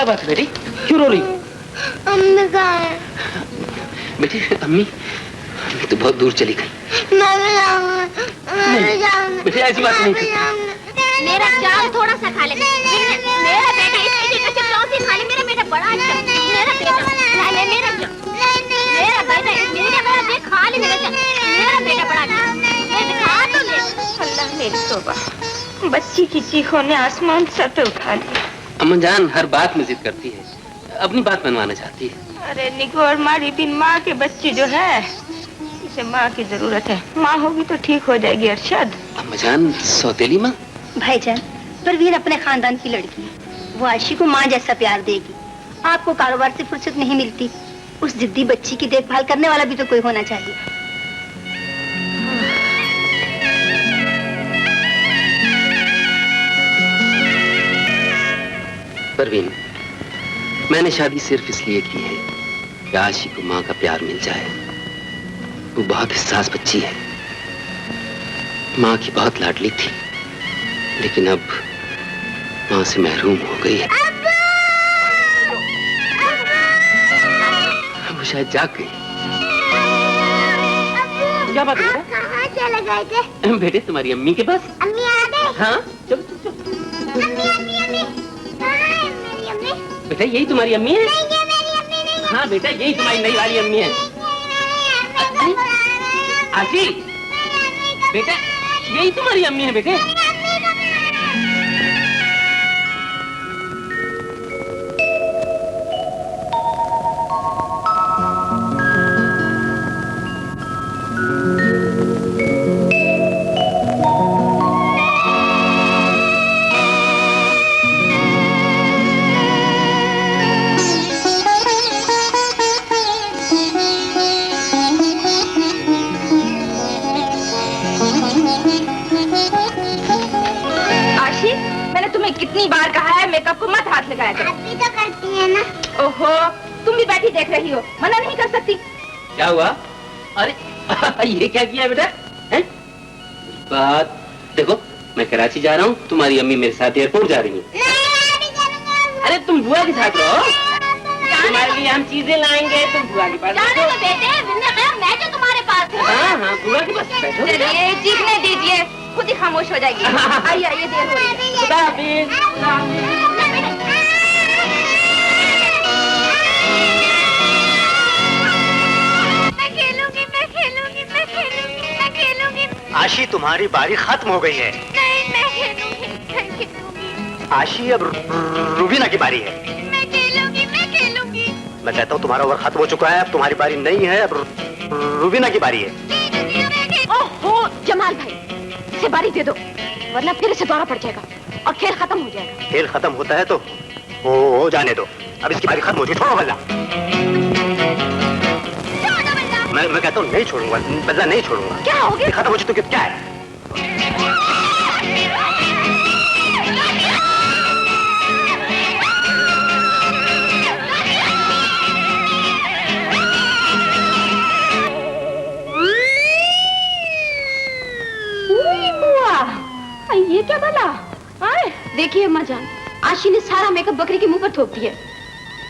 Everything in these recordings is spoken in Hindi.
क्या बात है बेटी, क्यों रो रही? अम्मी कहाँ है? बेटी अम्मी तो बहुत दूर चली गई। बेटी ऐसी बात नहीं। मेरा जाम थोड़ा सा खा ले। मेरा बेटा इसकी चौथी खा ले। मेरा बेटा बड़ा अच्छा। मेरा बेटा खा ले। मेरा जाम। मेरा बेटा मेरा देख खा ले। मेरा जाम। मेरा बेटा बड़ा अच्छा। खा तो ले। अल्लाह मेरी तौबा, बच्ची की चीखों ने आसमान सर पे उठा लिया। अम्मा जान हर बात में जिद करती है, अपनी बात मनवाना चाहती है। अरे निगोर मारी बिन माँ के बच्ची जो है, इसे माँ की जरूरत है। माँ होगी तो ठीक हो जाएगी अरशद। अम्मा जान सौतेली माँ? भाईजान, परवीन अपने खानदान की लड़की है, वो आशी को माँ जैसा प्यार देगी। आपको कारोबार से फुर्सत नहीं मिलती, उस जिद्दी बच्ची की देखभाल करने वाला भी तो कोई होना चाहिए। परवीन, मैंने शादी सिर्फ इसलिए की है कि आशी को माँ का प्यार मिल जाए। वो बहुत हिस्सास बच्ची है, माँ की बहुत लाडली थी, लेकिन अब माँ से महरूम हो गई है। वो शायद जाग गई। क्या बात है बेटा? कहाँ चले गए थे? बेटे तुम्हारी अम्मी के पास। अम्मी आ गई? हाँ चलो चलो चलो। अम्मी कहाँ है मेरी अम्मी? बेटा यही तुम्हारी अम्मी है? नहीं, ये मेरी अम्मी नहीं है। हाँ बेटा यही तुम्हारी नई वाली अम्मी है। आशी बेटा यही तुम्हारी अम्मी है बेटे। कितनी बार कहा है मेकअप को मत हाथ लगाया करो। आप भी तो करती है ना। ओहो, तुम भी बैठी देख रही हो, मना नहीं कर सकती। क्या हुआ? अरे ये क्या किया बेटा? हैं? बात देखो, मैं कराची जा रहा हूँ, तुम्हारी अम्मी मेरे साथ एयरपोर्ट जा रही है। अरे तुम बुआ के साथ रहो, तुम्हारे लिए हम चीजें लाएंगे, तुम बुआ के पास जाने दो बेटे, मैं तो तुम्हारे पास हूँ। हाँ हाँ बुआ के पास बैठो। चलिए चीखने दीजिए, खुद ही खामोश हो जाएगी। आइए आइए, देर हो रही है। खुदा हाफिज। मैं खेलूंगी। आशी तुम्हारी बारी खत्म हो गई है। नहीं, मैं खेलूंगी। आशी अब रूबीना की बारी है। मैं खेलूंगी। मैं कहता हूँ तुम्हारा ओवर खत्म हो चुका है, अब तुम्हारी बारी नहीं है, अब रूबीना की बारी है। ओहो जमाल भाई, इसे बारी दे दो, वरना फिर इसे दौरा पड़ जाएगा और खेल खत्म हो जाएगा। खेल खत्म होता है तो हो जाने दो, अब इसकी बारी खत्म हो चुकी। छोड़ो बल्ला। मैं कहता हूँ नहीं छोड़ूंगा, बल्ला नहीं छोड़ूंगा। क्या हो गया? खत्म हो चुकी तो क्या है? ये क्या भला? देखिए अम्मा जान, आशी ने सारा मेकअप बकरी के मुंह पर थोप दिया।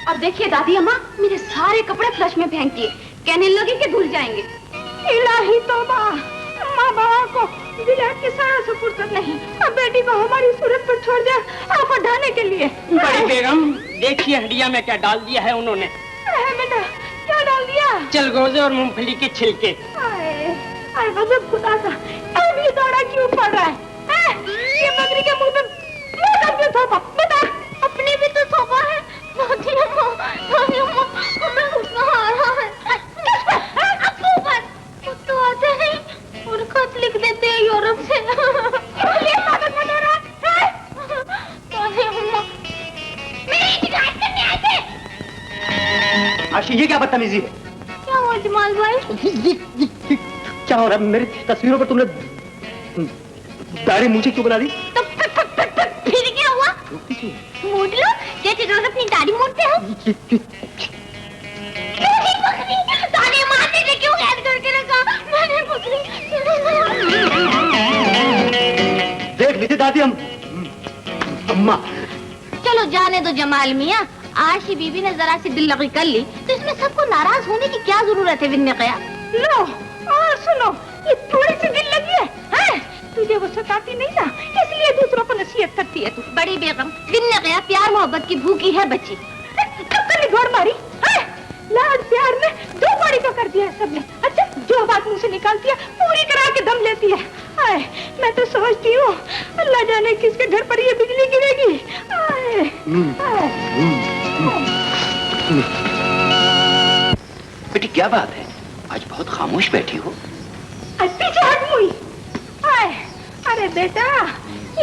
और देखिए दादी अम्मा, मेरे सारे कपड़े फ्लश में फेंक दिए, कहने लगी कि धुल जाएंगे। इलाही तौबा, माँ बाबा को विलायत के सारा से फुर्सत नहीं, अब बेटी को हमारी सूरत पर छोड़ दिया आफत ढाने के लिए। बड़ी बेगम, देखिए हड्डिया में क्या डाल दिया है उन्होंने। बेटा क्या डाल दिया? चलगोजे और मूंगफली के छिलके। अरे गजब खुदा सा, अब ये दौड़ा क्यों पड़ रहा है? ये बकरी के मुंह पे मुंह डाल के थोपा, बता। अपने भी तो थोपा है। दादी अम्मा, हमें गुस्सा आ रहा है। आपको ऊपर तो आते नहीं और खत लिख देते हैं यूरोप से। ये साबित बता रहा है? दादी अम्मा, मेरी शिकायत करने आए थे। आशी ये क्या बदतमीजी है? क्या हुआ जमाल भाई? क्या हो रहा है? मेरी तस्वीरों पर तुमने दाढ़ी मूछें क्यों बना दी? तो फिर क्या हुआ? मूड लो, जैसे रोज अपनी दाढ़ी मूडते हो। दाढ़ी मारने से क्यों कैद करके रखा? मैंने पकड़ी। देख लीजिए दादी, हम अम्मा। चलो जाने दो जमाल मियाँ, आशी बीबी ने जरा सी दिल लगी कर ली तो इसमें सबको नाराज होने की क्या जरूरत है विन्ने कया? लो और सुनो, ये थोड़ी सी दिल लगी है? तुझे वो सताती नहीं ना, इसलिए दूसरों को नसीहत करती है तू। बड़ी बेगम विन्ने कया प्यार मोहब्बत की भूखी है बच्ची। कल घोड़ मारी है? लाड प्यार में 2 बारी तो कर दिया है सबने। अच्छा जो बात मुंह से निकालती है पूरी करा के दम लेती है। आए, मैं तो सोचती हूँ अल्लाह जाने किसके घर पर ये बिजली गिरेगी। बेटी क्या बात है, आज बहुत खामोश बैठी हो? पीछे हट मुई। अरे बेटा,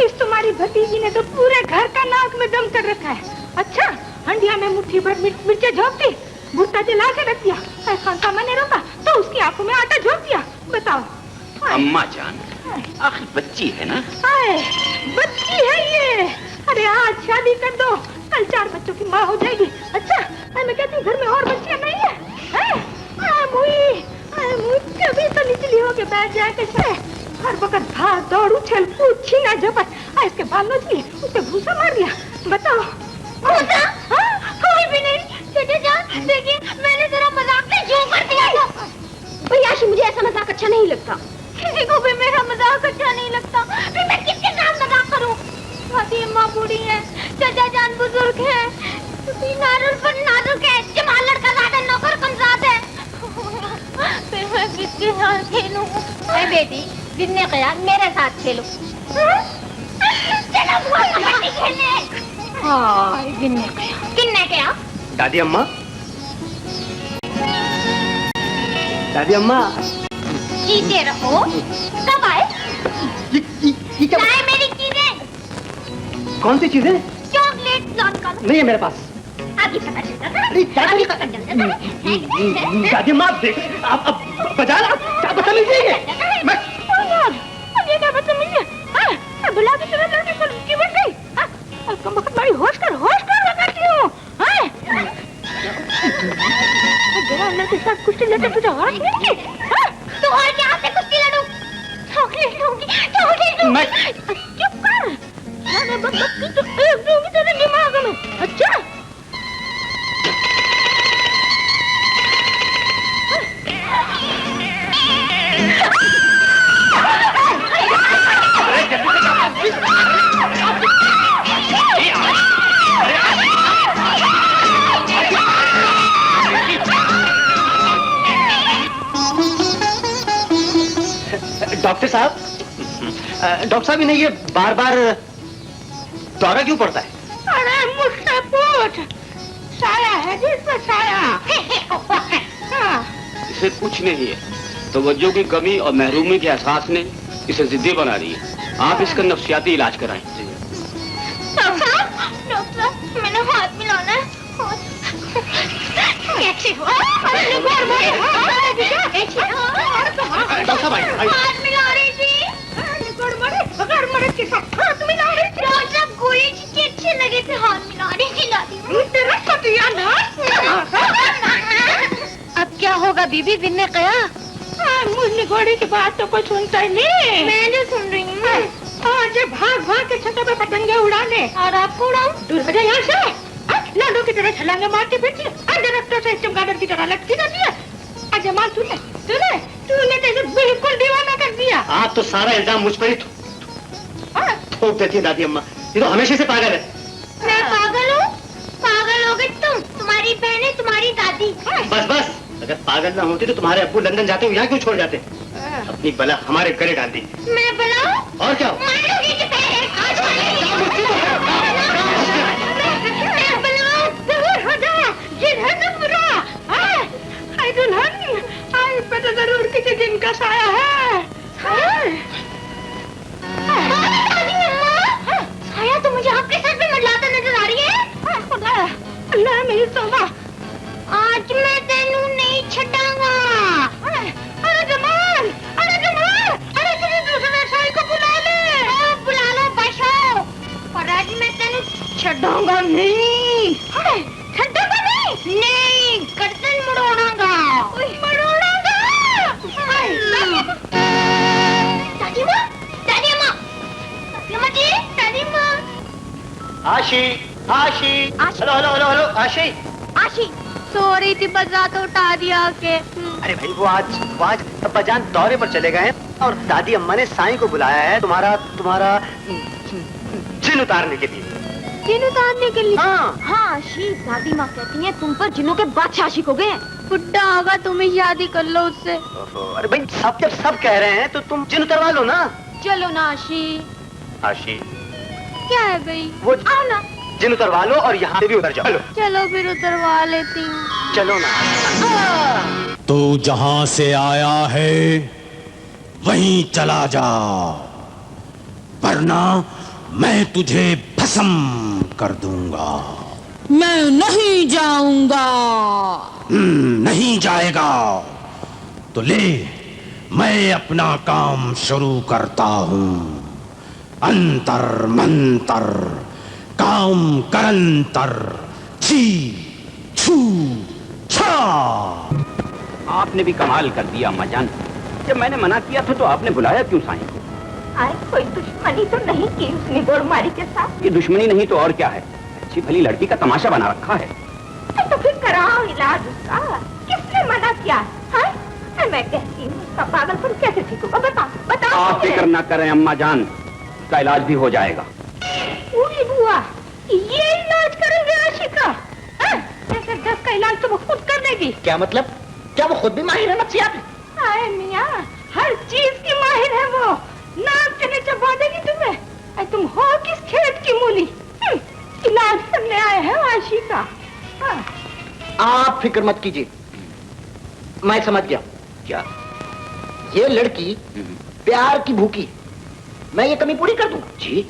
इस तुम्हारी भतीजी ने तो पूरे घर का नाक में दम कर रखा है। अच्छा हंडिया में मुट्ठी भर मिर्चे झोंकती, भुट्टा जला के रख दिया। खानसा मैंने रोका तो उसकी आंखों में आटा झोंक दिया। बताओ। अम्मा जान, आखिर बच्ची है ना? बच्ची है ये। अरे आज शादी कर दो, कल 4 बच्चों की माँ हो जाएगी। अच्छा मैं कहती हूँ घर में और बच्चियाँ नहीं है? मुई कभी तो निचली होके बैठ जाए कैसे? हर वक्त भाग दौड़ उछल कूद छीना झपट। इसके बाल नोच लिए, उससे भूसा मार दिया। बताओ। भूसा? कोई भी नहीं। चचे जान देखिए मैंने जरा मजाक में जो कर दिया था। भैया मुझे ऐसा मजाक अच्छा नहीं लगता। किसी को भी मेरा मजाक अच्छा नहीं लगता। फिर मैं किसके साथ मजाक करूं? दादी अम्मा बूढ़ी है, चाचा जान बुजुर्ग है, नाजुक है, जमाल लड़का ज्यादा नौकर कम ज्यादा है। फिर मैं किसके साथ खेलूं? बेटी विन्ने कया मेरे साथ खेलो। चलो बुआ कबड्डी खेलने। विन्ने कया। किन्ने कया? दादी अम्मा, दादी अम्मा। जीते रहो। कब आए? ये क्या? लाए मेरी चीजें। कौन सी चीजें? चॉकलेट लौट कर नहीं है मेरे पास। अभी पता चलता था। अभी पता चलता था। दादी अम्मा आप देख, आप बजा रहा, क्या बदतमीजी है ये? मैं ये क्या बदतमीजी है? बुला के तेरा लड़की पर की बन गई। कम वक्त मारी होश कर लगाती हूँ। जरा लड़के के साथ कुश्ती लड़ते तुझे और नहीं? तो और क्या से कुश्ती लड़ूं? चॉकलेट लूंगी। चुप कर। मैंने बकबक की तो एक दूंगी तेरे दिमाग में। अच्छा डॉक्टर साहब इन्हें ये बार बार दौरा क्यों पड़ता है? अरे मुझसे पूछ, साया है जिसमें साया। इसे कुछ नहीं है, तवज्जो की कमी और महरूमी के एहसास ने इसे जिद्दी बना दी है। आप इसका नफ्सियाती इलाज कराएं। डॉक्टर मैंने हाथ मिलाना है। हाथ मिला रही थी। डॉक्टर गोली के अच्छे लगे थे, हाथ मिला रही थी। अब क्या होगा बीबी? विन्ने कया मुझे घोड़ी की बात तो कोई सुनता ही नहीं। मैं जो सुन रही हूँ आज भाग के छतों पे पतंगे उड़ाने और आपको उड़ाऊं? दूर हो जाए यहाँ से। लाडो की तरह छलांगे मारती फिरती है, डायरेक्टर से चमगादड़ की तरह लटकी रहती है। अजय माल तूने तो इसे बिल्कुल दीवाना कर दिया। आप तो सारा इल्जाम मुझ पर ही थोप देती है दादी अम्मा। ये तो हमेशा से पागल है। मैं पागल हूँ? पागल हो गई तुम, तुम्हारी बहन, तुम्हारी दादी। बस अगर पागल ना होती तो तुम्हारे अब्बू लंदन जाते हुए यहाँ क्यों छोड़ जाते? अपनी बला हमारे गले डाल दी। मैं बलाऊं? और क्या? जरूर किसी दिन का साया है। साया तो मुझे आपके साथ में मंडलाता नजर आ रही है। अल्लाह मेरी तौबा, आज मैं तेनू नहीं छड़ांगा। अरे जमाल, अरे तेरे दूसरे साई को बुला ले। बुला लो बशो, पर आज मैं तेनू छड़ांगा नहीं। छड़ांगा नहीं, गर्दन मुड़ोड़ांगा। दादी माँ जी, दादी माँ। आशी, आशी, हेलो हेलो हेलो हेलो, आशी। आशी सो रही थी, बजा तो उठा दिया के। अरे भाई वो आज अब्बाजान दौरे पर चले गए हैं और दादी अम्मा ने साईं को बुलाया है तुम्हारा जिन उतारने के लिए। जिन उतारने के लिए? हाँ हाँ आशी, दादी माँ कहती हैं तुम पर जिनों के बादशाह आशिक हो गए हैं। बुड्ढा होगा, तुम ही शादी कर लो उससे। अरे भाई जब सब कह रहे हैं तो तुम जिन उतरवा लो ना। चलो ना आशी। आशी क्या है भाई? वो आओ ना। जिन उतरवा लो और यहाँ से भी उतर जाओ। चलो फिर उतरवा लेती हूँ। चलो ना। तू जहां से आया है वहीं चला जा, वरना मैं तुझे भस्म कर दूंगा। मैं नहीं जाऊंगा। नहीं जाएगा तो ले, मैं अपना काम शुरू करता हूं। अंतर मंतर काम करंतर, छी छू छा। आपने भी कमाल कर दिया अम्मा जान। जब मैंने मना किया था तो आपने बुलाया क्यों साईं को? अरे कोई दुश्मनी तो नहीं की उसने गोरमारी के साथ? ये दुश्मनी नहीं तो और क्या है? अच्छी भली लड़की का तमाशा बना रखा है। तो फिर कराओ इलाज उसका। किसने मना किया? हाँ? मैं कहती हूँ उसका पागलपन कैसे ठीक होगा? बताओ। आप फिक्र न करें अम्मा जान, उसका इलाज भी हो जाएगा। पूरी बुआ, ये इलाज करेंगे आशी का? ऐसे 10 का इलाज तो वो खुद कर देगी। क्या मतलब? क्या वो खुद भी माहिर है नफ्सियात? हाय मियाँ, हर चीज की माहिर है वो। नाक के नीचे बांधेगी तुम्हें। अरे तुम हो किस खेत की मूली? इलाज करने आए हैं आशी का। आप फिक्र मत कीजिए, मैं समझ गया। क्या? ये लड़की प्यार की भूखी, मैं ये कमी पूरी कर दूंगा। जी?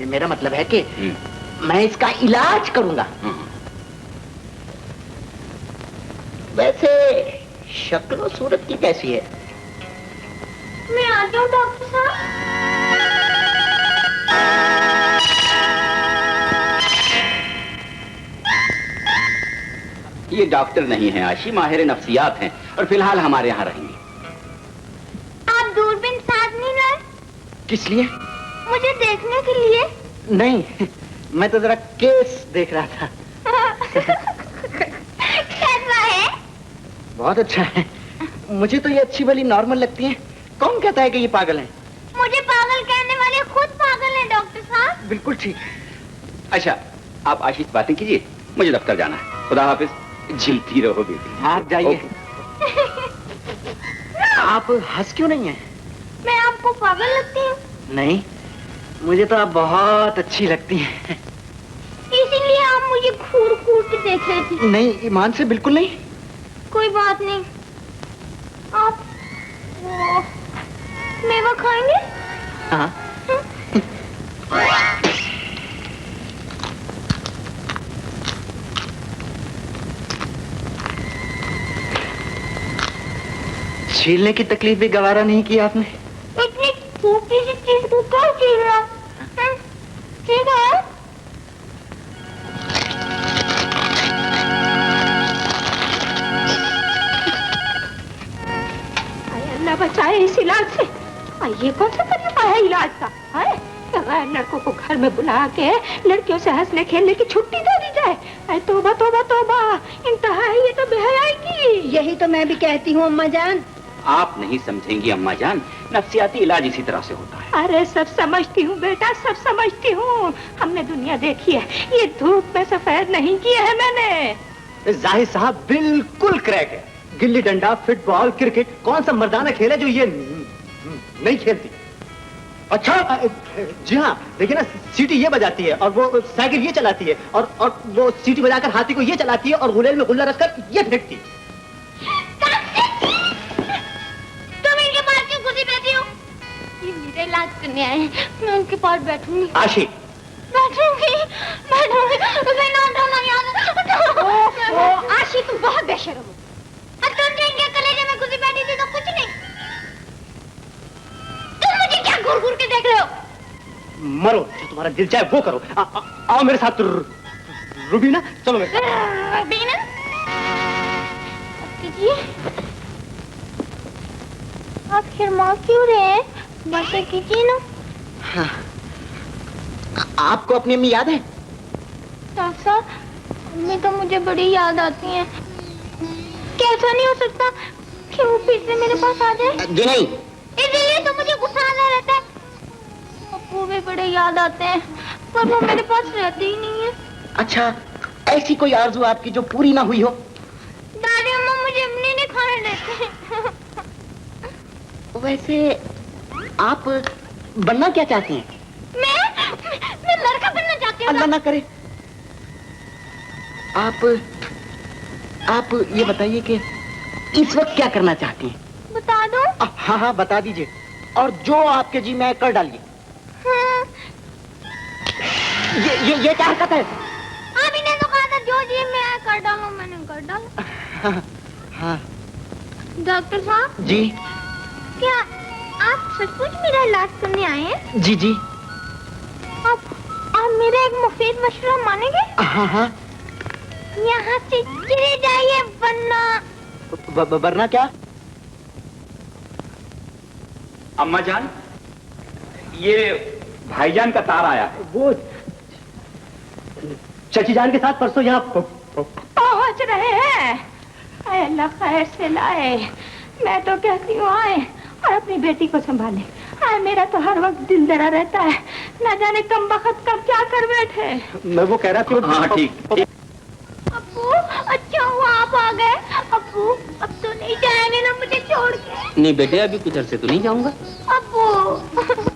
मेरा मतलब है कि मैं इसका इलाज करूंगा। वैसे शक्ल और सूरत की कैसी है? मैं आ जाऊँ डॉक्टर साहब? ये डॉक्टर नहीं है आशी, माहिर नफ्सियात हैं और फिलहाल हमारे यहाँ रहेंगे। आप दूरबीन साथ नहीं लाए? किस लिए? मुझे देखने के लिए। नहीं, मैं तो जरा केस देख रहा था। कैसा है? बहुत अच्छा है। मुझे तो ये अच्छी भली नॉर्मल लगती है। कौन कहता है कि ये पागल है? मुझे पागल कहने वाले खुद पागल हैं डॉक्टर साहब। बिल्कुल ठीक। अच्छा, आप आशी से बातें कीजिए, मुझे दफ्तर जाना है। खुदा हाफिज। झिलती रहो बेटी। आप जाइए। आप हंस क्यों नहीं है? मैं आपको पागल लगती हूँ? नहीं, मुझे तो आप बहुत अच्छी लगती हैं। इसीलिए आप मुझे घूर घूर के देख रहे थे? नहीं, ईमान से बिल्कुल नहीं। कोई बात नहीं। आप वो मेवा खाएंगे? हाँ। छीलने की तकलीफ भी गवारा नहीं की आपने। इतनी छोटी सी चीज को क्या छीलना? ठीक है। अल्लाह बचाए इस इलाज से। ये कौन सा तरीका है इलाज का? गैर लड़कों को घर में बुला के लड़कियों से हंसने खेलने की छुट्टी दे दी जाए। अरे तौबा तौबा तौबा, इंतहा है ये तो बेहयाई की। यही तो मैं भी कहती हूँ अम्मा जान। आप नहीं समझेंगी अम्मा जान, नफ्सियाती इलाज इसी तरह से होता है। अरे सब समझती हूँ बेटा, सब समझती हूँ। हमने दुनिया देखी है, ये धूप में सफेद नहीं किया है मैंने। जाहिर साहब बिल्कुल क्रैक है। गिल्ली डंडा, फुटबॉल, क्रिकेट, कौन सा मर्दाना खेल है जो ये नहीं खेलती? अच्छा, जी हाँ, देखिए ना, सीटी ये बजाती है और वो साइकिल ये चलाती है और वो सीटी बजाकर हाथी को ये चलाती है और गुलेल में गुल्ला रखकर ये फेंकती है। तुम इनके पास क्यों कुर्सी बैठी हो? ये मेरा इलाज करने आए हैं, मैं उनके पास बैठूंगी। आशी, बैठूंगी। मैं ना उठाना याद। आशी तुम बहुत बेशर्म हो। तुम जो इनके कलेजे में घुसी बैठी थी तो कुछ नहीं। तुम मुझे क्या घूर घूर के देख रहे हो? मरो, जो तुम्हारा दिल चाहे वो करो। आओ मेरे साथ रुबीना, चलो मेरे साथ। रुबीना? कीजिए। आखिर माँ क्यों रहे हैं? बातें कीजिए ना। हाँ। आपको अपनी अम्मी याद है? डॉक्टर साहब, मम्मी तो मुझे बड़ी याद आती है। कैसा नहीं हो सकता कि वो फिर से मेरे पास आ जाए? जो नहीं, इसीलिए तो मुझे गुस्सा आता रहता है। अप्पू भी बड़े याद आते हैं, पर वो मेरे पास रहते ही नहीं है। अच्छा, ऐसी कोई आरज़ू आपकी जो पूरी ना हुई हो? दादी अम्मा मुझे अपनी नहीं खाने देते। वैसे आप बनना क्या चाहती हैं? मैं लड़का बनना चाहती हूँ। अल्लाह ना करे। आप ये बताइए कि इस वक्त क्या करना चाहती हैं? बता दो। हाँ हाँ बता दीजिए, और जो आपके जी में कर डालिए। हाँ। ये क्या हरकत है? अभी ने तो कहा था जो जी में आया कर डालो, मैंने कर डाला। हाँ। डॉक्टर साहब जी। क्या आप सचमुच मेरा इलाज करने आए हैं? जी जी। आप मेरा एक मुफीद मशवरा मानेंगे? हाँ हाँ। यहाँ से चले जाइए वरना क्या? अम्मा जान, ये भाईजान का तार आया है। वो चची जान के साथ परसों यहाँ पहुंच रहे हैं। आए अल्लाह खैर से लाए। मैं तो कहती हूँ आए और अपनी बेटी को संभाले। आए, मेरा तो हर वक्त दिल डरा रहता है, ना जाने कम वक्त कब क्या कर बैठे। मैं वो कह रहा था। हाँ ठीक। अप्पू, अच्छा हुआ आप आ गए। अप्पू, अब तो नहीं जाएंगे ना मुझे छोड़ के? नहीं बेटे, अभी कुछ अरसे तो नहीं जाऊंगा। अप्पू,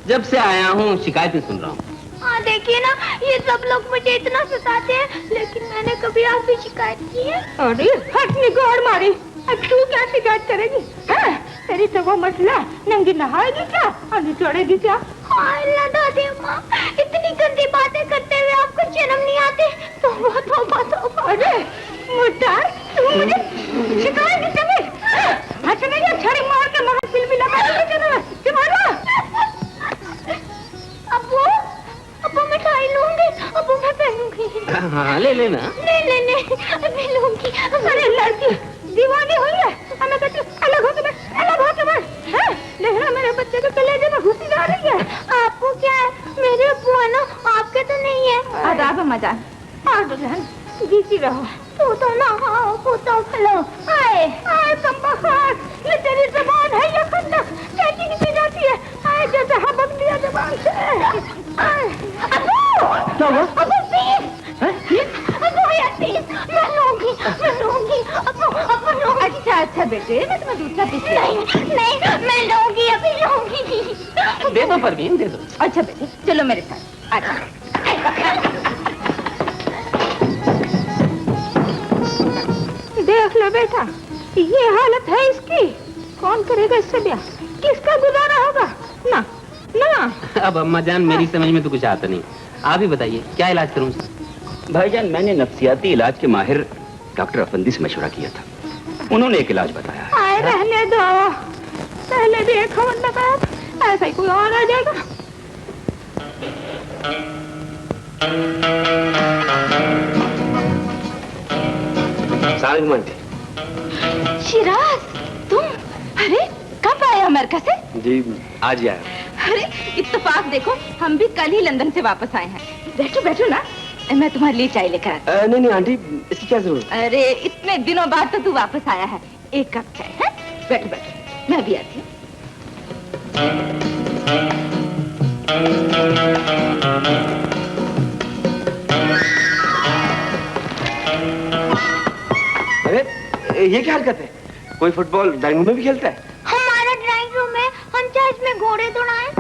जब से आया हूँ शिकायतें सुन रहा हूँ। हाँ देखिए ना, ये सब लोग मुझे इतना सताते हैं, लेकिन मैंने कभी आपसे शिकायत की है? अरे हटनी गौर मारी, अब तू क्या शिकायत करेगी? हाँ? तेरी तो वो मसला, नंगी नहाएगी क्या और निचोड़ेगी क्या? हाय अल्लाह दादी अम्मा, इतनी गंदी बातें करते हुए आपको शर्म नहीं आते? तौबा तौबा तौबा। अरे मुर्दार, तू मुझे शिकायत नहीं करी? हाँ चले जा, छड़ी मार के मगर फिल्म भी लगा देंगे जरा। अप्पू, अप्पू मिठाई लूंगी, अप्पू मैं पहनूंगी। हाँ ले लेना। नहीं मैं लूंगी। अरे लड़की दीवानी हुई है, हमें कहती अलग हो के बैठ, अलग हो के बैठ। लेकिन मेरे बच्चे के कलेजे में घुसी जा रही है। आपको क्या है? मेरे अप्पू है ना, आपके तो नहीं है। आदाब मजान, और दुल्हन जीती रहो। तू तो ना खाओ, तू तो खलो। आए आए कंबख्त, ये तेरी ज़बान है या खंडक? कैसी की जाती है? आए जैसे हबक दिया ज़बान से। अप्पू, क्या हुआ? अप्पू प्लीज, अप्पू यार प्लीज, मैं लूंगी। अप्पू लूंगी। अच्छा बेटे, मैं तुम्हें दूसरा पीस नहीं मैं लूंगी, अभी लूंगी। दे दो परवीन, दे दो। अच्छा बेटे चलो मेरे साथ। अच्छा देख लो बेटा, ये हालत है इसकी, कौन करेगा इससे ब्याह? किसका गुजारा होगा? ना ना। अब अम्मा जान मेरी समझ में तो कुछ आता नहीं, आप ही बताइए क्या इलाज करूं? भाईजान, मैंने नफ्सियाती इलाज के माहिर डॉक्टर अफंदी से मशवरा किया था, उन्होंने एक इलाज बताया। आए रहने दो, पहले भी एक खबर लगाया, ऐसा ही कोई और आ जाएगा। शिराज, तुम? अरे कब आए अमेरिका से? जी आज ही आया। अरे इत्तेफाक देखो, हम भी कल ही लंदन से वापस आए हैं। बैठो बैठो ना, मैं तुम्हारे लिए चाय लेकर आती हूँ। नहीं आंटी, इसकी क्या जरूरत? अरे इतने दिनों बाद तो तू वापस आया है, एक कप चाय है? बैठो बैठो, मैं भी आती हूँ। अरे ये क्या हरकत है? कोई फुटबॉल ड्राइंग रूम में भी खेलता है? हमारा ड्राइंग रूम है, हम चाहे इसमें घोड़े दौड़ाएं।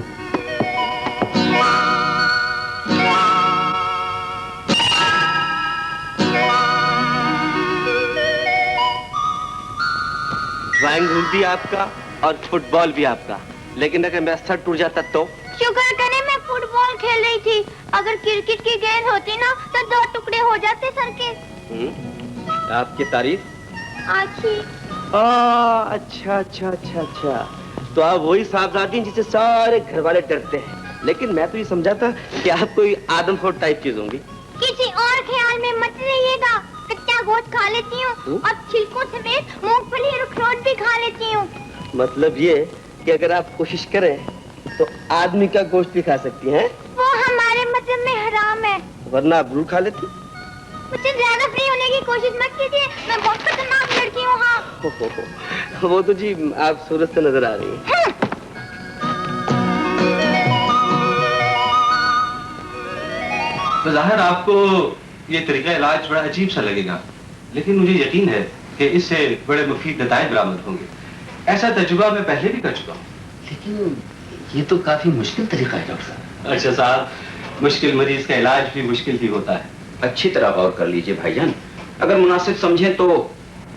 ड्राइंग रूम भी आपका और फुटबॉल भी आपका, लेकिन अगर मेरा सर टूट जाता तो? शुक्र करे मैं फुटबॉल खेल रही थी, अगर क्रिकेट की गेंद होती ना तो 2 टुकड़े हो जाते सर के। आपकी तारीफ? अच्छी। अच्छा, तो आप वही साहबजादी जिसे सारे घर वाले डरते हैं, लेकिन मैं तो ये समझा था कि आप कोई आदमखोर टाइप चीज होंगी। किसी और ख्याल में मत रहिएगा, कच्चा गोश्त खा लेती हूँ और छिलकों समेत मूंगफली और अखरोट भी खा लेती हूँ। मतलब ये कि अगर आप कोशिश करें तो आदमी का गोश्त भी खा सकती हैं? वो हमारे मजहब में हराम है। वरना आप रूह खा लेती? मुझसे ज्यादा फ्री होने की कोशिश मत कीजिए, मैं बहुत खतरनाक लड़की हूँ। हाँ वो तो जी आप सूरत से नजर आ रही हैं। तो जाहिर आपको ये तरीका इलाज बड़ा अजीब सा लगेगा, लेकिन मुझे यकीन है कि इससे बड़े मुफीद नताइज बरामद होंगे। ऐसा तजुर्बा मैं पहले भी कर चुका हूँ। लेकिन ये तो काफी मुश्किल तरीका है डॉक्टर साहब। अच्छा साहब, मुश्किल मरीज का इलाज भी मुश्किल ही होता है। अच्छी तरह गौर कर लीजिए भाईजान, अगर मुनासिब समझें तो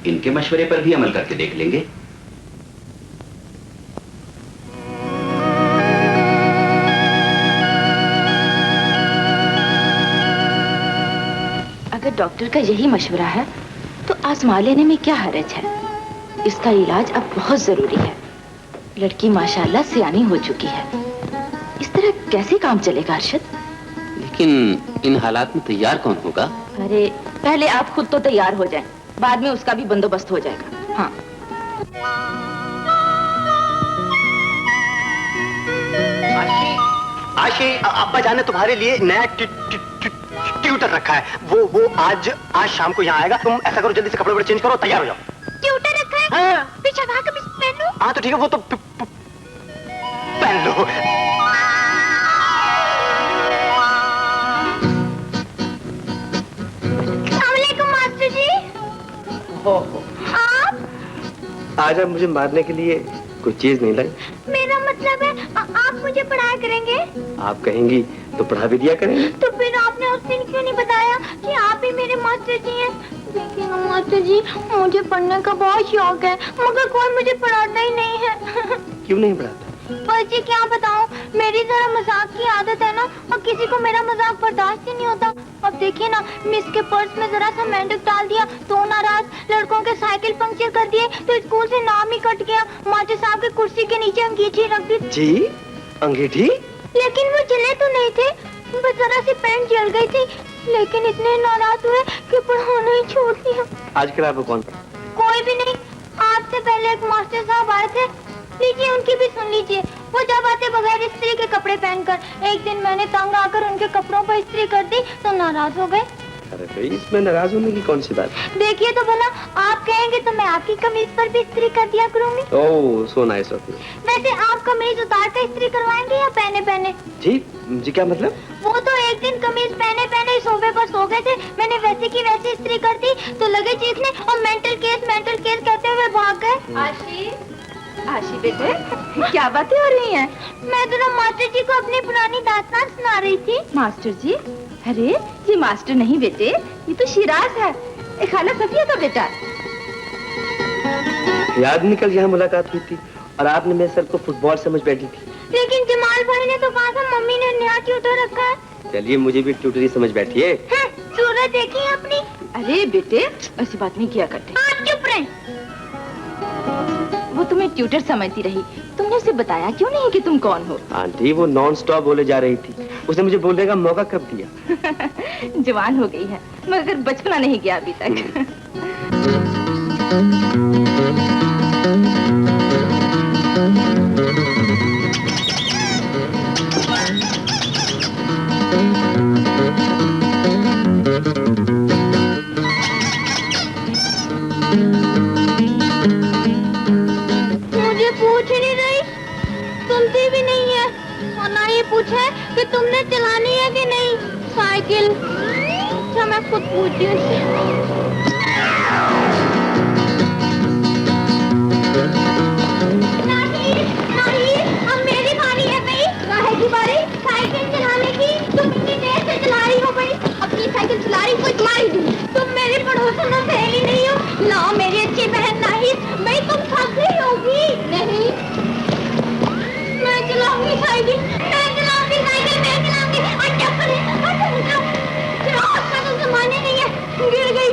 इनके मशवरे पर भी अमल करके देख लेंगे। अगर डॉक्टर का यही मशवरा है तो आजमा लेने में क्या हर्ज है। इसका इलाज अब बहुत जरूरी है। लड़की माशाल्लाह सियानी हो चुकी है। इस तरह कैसे काम चलेगा अरशद? लेकिन इन हालात में तैयार कौन होगा? अरे पहले आप खुद तो तैयार हो जाएं, बाद में उसका भी बंदोबस्त हो जाएगा। हाँ आशी, अब्बा जान ने तुम्हारे लिए नया ट्यूटर रखा है। वो आज शाम को यहाँ आएगा। तुम ऐसा करो, जल्दी से कपड़े वपड़े चेंज करो, तैयार हो जाओ। ट्यूटर रखा है? हाँ। पीछे वहाँ कमीज पहन लो। हाँ तो ठीक है, वो तो पहन लो। अस्सलामुअलैकुम मास्टर जी। आप? आज आप मुझे मारने के लिए कोई चीज नहीं लाई? मेरा मतलब है आप मुझे पढ़ाया करेंगे? आप कहेंगी तो पढ़ा भी दिया करेंगे। तो फिर आपने उस दिन क्यों नहीं बताया कि आप ही मेरे मास्टर जी हैं? देखिए ना मास्टर जी, मुझे पढ़ने का बहुत शौक है, मगर कोई मुझे पढ़ाता ही नहीं है। क्यों नहीं पढ़ाता? पर जी क्या बताऊं, मेरी जरा मजाक की आदत है ना, और किसी को मेरा मजाक बर्दाश्त ही नहीं होता। अब देखिए ना, मिस के पर्स में जरा सा मेंढक डाल दिया तो नाराज, लड़कों के साइकिल पंक्चर कर दिए तो स्कूल से नाम ही कट गया, मास्टर साहब की कुर्सी के नीचे अंगीठी रख दी। जी अंगीठी? लेकिन वो जले तो नहीं थे, बस जरा सी पेंट जल गई थी, लेकिन इतने नाराज हुए कि पढ़ाना ही छोड़ दिया। आजकल आपको कौन? कोई भी नहीं, आपसे पहले एक मास्टर साहब आए थे, लीजिए उनकी भी सुन लीजिए। वो जब आते बगैर इस्त्री के कपड़े पहनकर, एक दिन मैंने तंग आकर उनके कपड़ों पर इस्त्री कर दी तो नाराज हो गए। अरे भाई, इसमें नाराज होने की कौन सी बात? देखिए तो भला, आप कहेंगे तो मैं आपकी कमीज पर भी इस्त्री कर दिया करूंगी। ओह सो नाइस ऑफ यू। वैसे आप कमीज उतार कर इस्त्री करवाएंगे या पहने पहने? जी जी क्या मतलब? वो तो एक दिन कमीज पहने पहने ही सोफे पर सो गए थे, मैंने वैसे की वैसे इस्त्री कर दी तो लगे चीखने और मेंटल केस कहते हुए भाग गए। आशी बेटे, क्या बातें हो रही हैं? मैं तो मास्टर जी को अपनी पुरानी दास्तान सुना रही थी। मास्टर जी? अरे ये मास्टर नहीं बेटे, ये तो शिराज है, खाला सफिया का बेटा। याद नहीं कल यहाँ मुलाकात हुई थी और आपने मेरे सर को फुटबॉल समझ बैठी थी। लेकिन जमाल भाई ने तो कहा था मम्मी ने नया ट्यूटर रखा है। चलिए मुझे भी ट्यूटरी समझ बैठिए। सूरत देखी अपनी? अरे बेटे ऐसी बात नहीं किया करते। आप चुप रहे। वो तुम्हें ट्यूटर समझती रही, तुमने उसे बताया क्यों नहीं कि तुम कौन हो? आंटी वो नॉन स्टॉप बोले जा रही थी, उसने मुझे बोलने का मौका कब दिया? जवान हो गई है मगर बचपना नहीं गया अभी तक। मुझे पूछ ही नहीं रही, सुनती भी नहीं है, और ना ये पूछे कि तुमने चलानी है कि नहीं साइकिल। अच्छा मैं खुद पूछती हूँ इससे। नहीं, अब मेरी बारी है भाई। काहे की बारी? साइकिल चलाने की। तुम इतनी देर से चला रही हो भाई, अपनी साइकिल चला रही कोई तुम्हारी दूर। तुम मेरी पड़ोसन में सहेली नहीं हो ना, मेरी अच्छी बहन नहीं भाई, तुम थक गई होगी। नहीं, मैं चलाऊंगी साइकिल, मैं चलाऊंगी साइकिल, मैं चलाऊंगी। अच्छा करे, अच्छा तो जमाने नहीं है, गिर गई।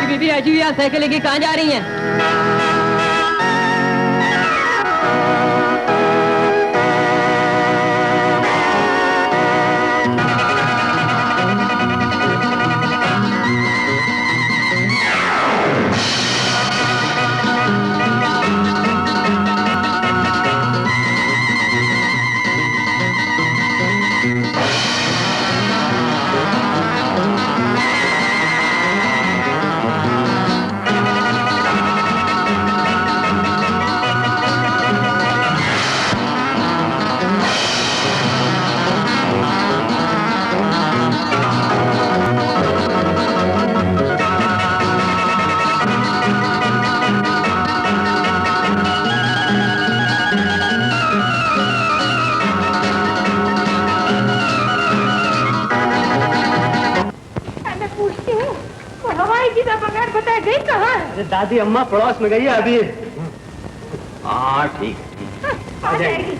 बीबी आज भी साइकिल लेके कहाँ जा रही हैं? अरे दादी अम्मा पड़ोस में गई है अभी। हाँ ठीक है। आ जाएगी।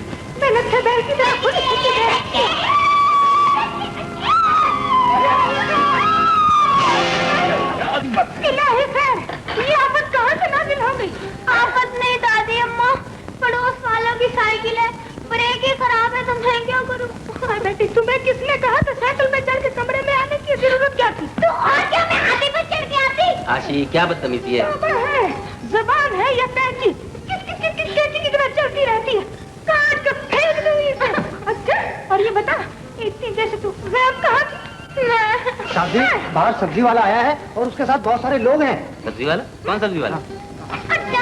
ये आफत कहाँ से नाजिल हो गई? आफत नहीं दादी अम्मा, पड़ोस वालों की साइकिल है, ब्रेक ही खराब है, तो मैं क्या करूँ? बेटी तुम्हें किसने कहा था साइकिल में चढ़ के कमरे में आने की जरूरत क्या थी? तो और क्या मैं हाथी पर चढ़ के आती? आशी क्या बदतमीजी है? जबान है या पैंची? किस की तरह चलती रहती है, काट कर फेंक दूंगी इसे। अच्छा और ये बता, इतनी जैसे तू गैब कहाँ थी? शादी बाहर सब्जी वाला आया है और उसके साथ बहुत सारे लोग हैं। सब्जी वाला? कौन सब्जी वाला? अच्छा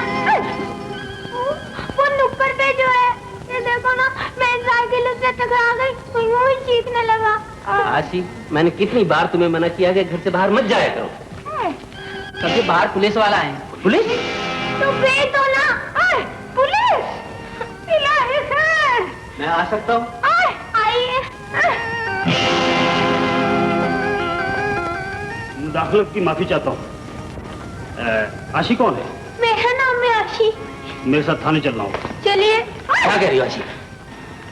वो नुक्कड़ पे जो है, ये देखो ना, मैं साइकिल से टकरा गई तो यूं ही चीखने लगा। आशी मैंने कितनी बार तुम्हें मना किया कि घर से बाहर मत जाया करो। सबसे बाहर पुलिस वाला है। पुलिस? तो गई तो ना। पुलिस? इलाही खैर। मैं आ सकता हूँ? आइए। मुदाखलत की माफी चाहता हूँ। आशी कौन है? मेरा नाम है आशी। मेरे साथ थाने चल रहा हूँ। चलिए। क्या कह रही हो आशी?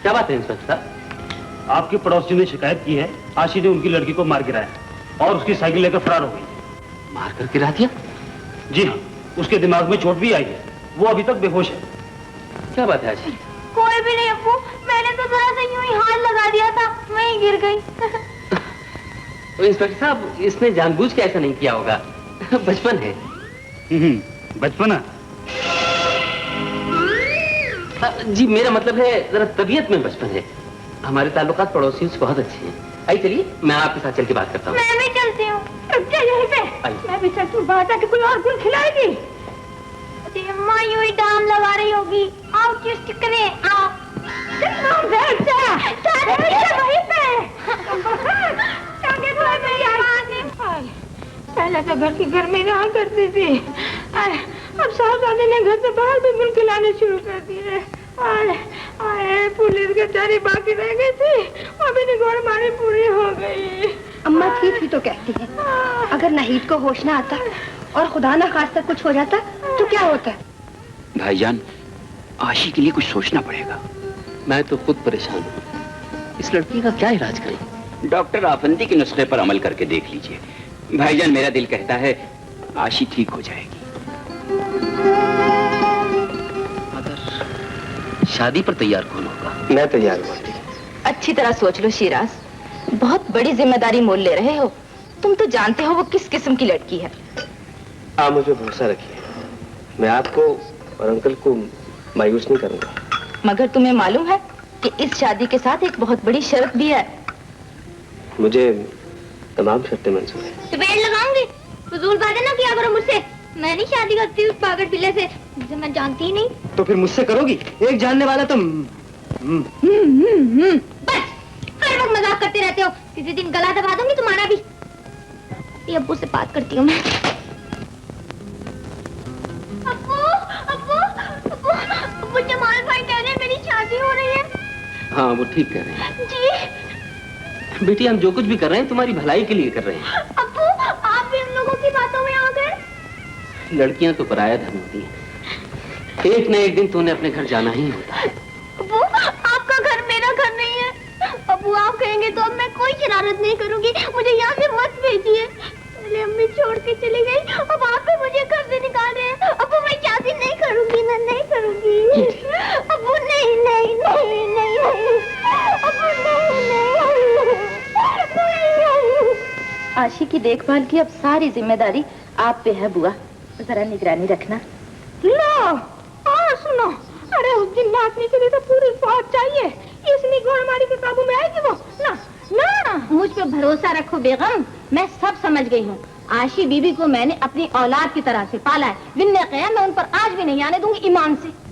क्या बात है इंस्पेक्टर साहब? आपके पड़ोसी ने शिकायत की है आशी ने उनकी लड़की को मार गिराया और उसकी साइकिल लेकर फरार हो गई। मार कर गिरा दिया? जी हाँ, उसके दिमाग में चोट भी आई है, वो अभी तक बेहोश है। क्या बात है आशी? कोई भी नहीं अप्पू, मैंने तो जरा सा यूं ही हाथ लगा दिया था, वहीं गिर गई। तो इंस्पेक्टर साहब इसने जानबूझ के ऐसा नहीं किया होगा, बचपन है। बचपना? जी मेरा मतलब है जरा तबीयत में बचपन है। हमारे ताल्लुकात पड़ोसियों से बहुत अच्छे हैं। आइए चलिए मैं आपके साथ चल के बात करता हूँ। मैं भी चलती हूँ। यहीं पे मैं भी चलती हूँ। बात है कि कोई और गुल खिलाएगी? अम्मा यूं ही दाम लगा रही होगी। आओ किस टिकने आओ। बैठ जा। वहीं पे। पहले तो घर की घर में रहा करती थी, अब साहबजादे ने घर से बाहर भी मिल खिलाने शुरू कर दिए। पुलिस के चारी बाकी रह गई थी, अभी निगोड़ मारी पूरी हो गई। अम्मा ठीक ही तो कहती है, अगर नाहिद को होश ना आता और खुदा ना खास्ता कुछ हो जाता तो क्या होता? भाईजान आशी के लिए कुछ सोचना पड़ेगा। मैं तो खुद परेशान हूँ, इस लड़की का क्या इलाज करें? डॉक्टर आफंदी के नुस्खे पर अमल करके देख लीजिए। भाईजान मेरा दिल कहता है आशी ठीक हो जाएगी। मगर शादी पर तैयार कौन होगा? मैं तैयार हूँ। अच्छी तरह सोच लो शिराज, बहुत बड़ी जिम्मेदारी मोल ले रहे हो। तुम तो जानते हो वो किस किस्म की लड़की है। आप मुझ पर भरोसा रखिए, मैं आपको और अंकल को मायूस नहीं करूंगा। मगर तुम्हें मालूम है कि इस शादी के साथ एक बहुत बड़ी शर्त भी है। मुझे तमाम शर्तें मंजूर हैं। तो बेल लगाऊंगी, फजूल बातें ना किया करो मुझसे। मैं नहीं शादी करती उस पागल पिल्ले से जिसे मैं जानती ही नहीं। तो फिर मुझसे करोगी? एक जानने वाला तो बस हर वक्त मजाक करते रहते हो, किसी दिन गला दबा दूंगी तुम्हारा भी। ये अब्बू से बात करती हूँ मैं। अब्बू अब्बू अब्बू अब्बू, जमाल भाई कह रहे हैं मेरी शादी हो रही है। हाँ वो ठीक कह रहे हैं। जी बेटी हम जो कुछ भी कर रहे हैं तुम्हारी भलाई के लिए कर रहे हैं। अब्बू आप भी इन लोगों की बातों में आ गए। लड़कियां तो पराया धन होती हैं, एक न एक दिन तूने अपने घर जाना ही होता है। अब्बू आपका घर मेरा घर नहीं है। अब्बू आप कहेंगे तो अब मैं कोई शरारत नहीं करूंगी, मुझे यहाँ से मत भेजिए। पहले अम्मी छोड़ के चली गई, अब आप भी मुझे घर से निकाल रहे हैं। अब्बू मैं शादी नहीं करूंगी, मैं नहीं करूंगी। अब्बू नहीं नहीं नहीं नहीं अब्बू नहीं। आशी की देखभाल की अब सारी जिम्मेदारी आप पे है बुआ, जरा निगरानी रखना। लो और सुनो, अरे उस दिन नाचने के लिए तो पूरी फौज चाहिए, इसलिए घोड़मारी के काबू में आएगी वो ना ना। मुझ पे भरोसा रखो बेगम, मैं सब समझ गई हूँ। आशी बीबी को मैंने अपनी औलाद की तरह से पाला है, बिन्ने कहा मैं उन पर आज भी नहीं आने दूंगी ईमान से।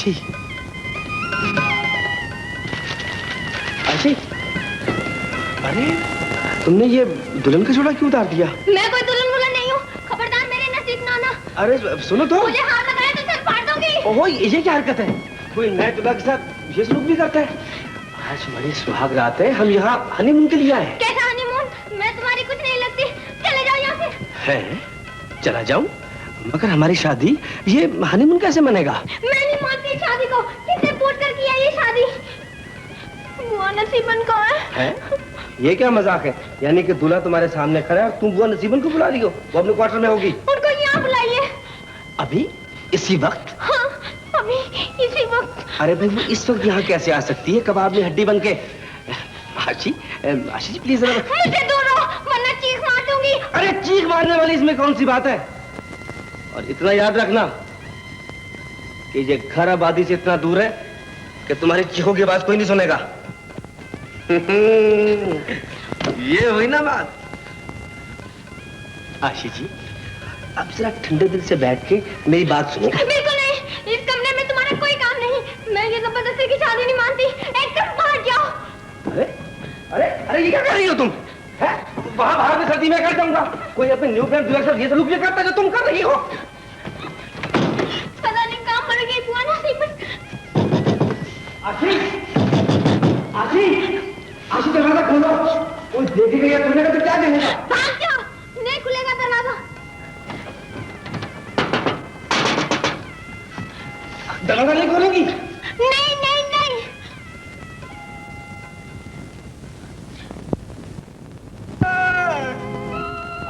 आशी, आशी, अरे तुमने ये दुल्हन का जोड़ा क्यों उतार दिया? मैं कोई दुल्हन वुल्हन नहीं हूँ, खबरदार मेरे नसीब ना आना। अरे सुनो तो। मुझे हाथ लगाया तो सर फाड़ दूंगी। ओहो, ये क्या हरकत है? कोई नए दूल्हा के साथ ये सलूक भी करता है? आज बड़ी सुहाग रात है, हम यहाँ हनीमून के लिए आए हैं। कैसा हनीमून? मैं तुम्हारी कुछ नहीं लगती, चले जाओ यहाँ से। है? चला जाऊं? मगर हमारी शादी, ये हनीमून कैसे मनेगा? मैं नहीं मानती शादी को, किसने पूछ कर किया ये शादी? बुआ नसीबन कहाँ है? ये क्या मजाक है? यानी कि दूल्हा तुम्हारे सामने खड़ा है और तुम बुआ नसीबन को बुला रही हो? वो अपने क्वार्टर में होगी। उनको यहाँ बुलाइए। अभी? इसी वक्त? हाँ, अभी इसी वक्त। अरे भाई, वो इस वक्त यहाँ कैसे आ सकती है कबाब में हड्डी बन के? आशी, आशी जी प्लीज। मुझे दूर रहो, वरना चीख मार दूंगी। अरे चीख मारने वाली इसमें कौन सी बात है? और इतना याद रखना कि ये घर आबादी से इतना दूर है कि तुम्हारी चीखों की आवाज कोई नहीं सुनेगा। ये हुई ना बात। आशी जी, अब जरा ठंडे दिल से बैठ के मेरी बात सुनो। बिल्कुल नहीं, इस कमरे में तुम्हारा कोई काम नहीं। मैं ये जबरदस्ती की शादी नहीं मानती, एकदम बाहर जाओ। अरे अरे अरे, ये क्या कर रही हो तुम? है? वहां बाहर में सर्दी में कर जाऊंगा। कोई अपने न्यू फ्रेंड दूल्हे के साथ ये सलूक नहीं करता जो तुम कर रही हो। पता नहीं काम पड़ गई बुआ नसीबन। आशी, आशी, आशी, दरवाजा खोलो। कोई देखेगा या सुनेगा तो क्या कहेगा? भाग जाओ, नहीं खुलेगा दरवाजा। दरवाजा नहीं खोलोगी? नहीं नहीं नहीं।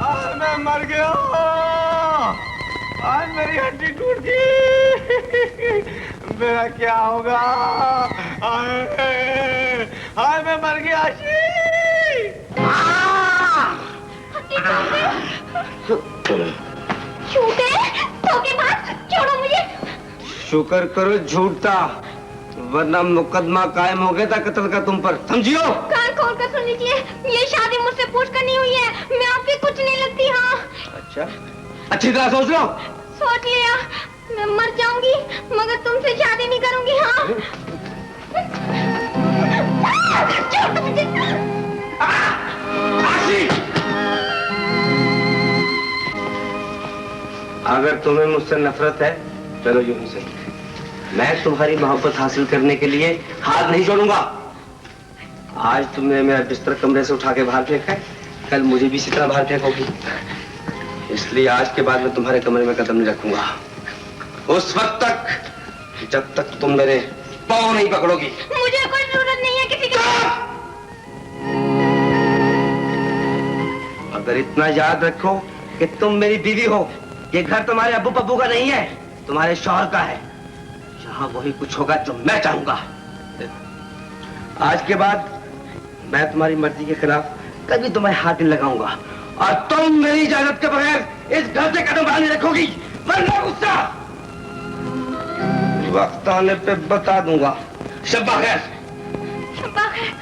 आज मैं मर गया। आज मेरी हड्डी टूट गई। मेरा क्या होगा? आज मैं मर गया। छूटे धोखेबाज, छोड़ो मुझे। शुक्र करो झूठता, वरना मुकदमा कायम हो गया था कत्ल का तुम पर, समझियो? कान खोल कर सुन लीजिए, ये शादी मुझसे पूछ कर नहीं हुई है। मैं आपकी कुछ नहीं लगती। हाँ। अच्छा, अच्छी तरह सोच लो। सोच लिया, मैं मर जाऊंगी मगर तुमसे शादी नहीं करूंगी। हाँ। छोड़ मुझे। अगर तुम्हें मुझसे नफरत है, चलो यूं ही सही, मैं तुम्हारी मोहब्बत हासिल करने के लिए हाथ नहीं छोड़ूंगा। आज तुमने मेरा बिस्तर कमरे से उठा के बाहर फेंका है, कल मुझे भी इसी तरह बाहर फेंकोगी। इसलिए आज के बाद मैं तुम्हारे कमरे में कदम नहीं रखूंगा उस वक्त तक जब तक तुम मेरे पाँव नहीं पकड़ोगी। मुझे कोई जरूरत नहीं है किसी की। अगर इतना याद रखो कि तुम मेरी बीवी हो, ये घर तुम्हारे अब्बू पब्बू का नहीं है, तुम्हारे शौहर का है। यहाँ वही कुछ होगा जो मैं चाहूंगा। आज के बाद मैं तुम्हारी मर्जी के खिलाफ कभी तुम्हारे हाथ नहीं लगाऊंगा और तुम मेरी इजाजत के बगैर इस घर से कदम बाहर नहीं रखोगी, वरना गुस्सा वक्त आने पे बता दूंगा। शब्बा खैर। शब्बा खैर।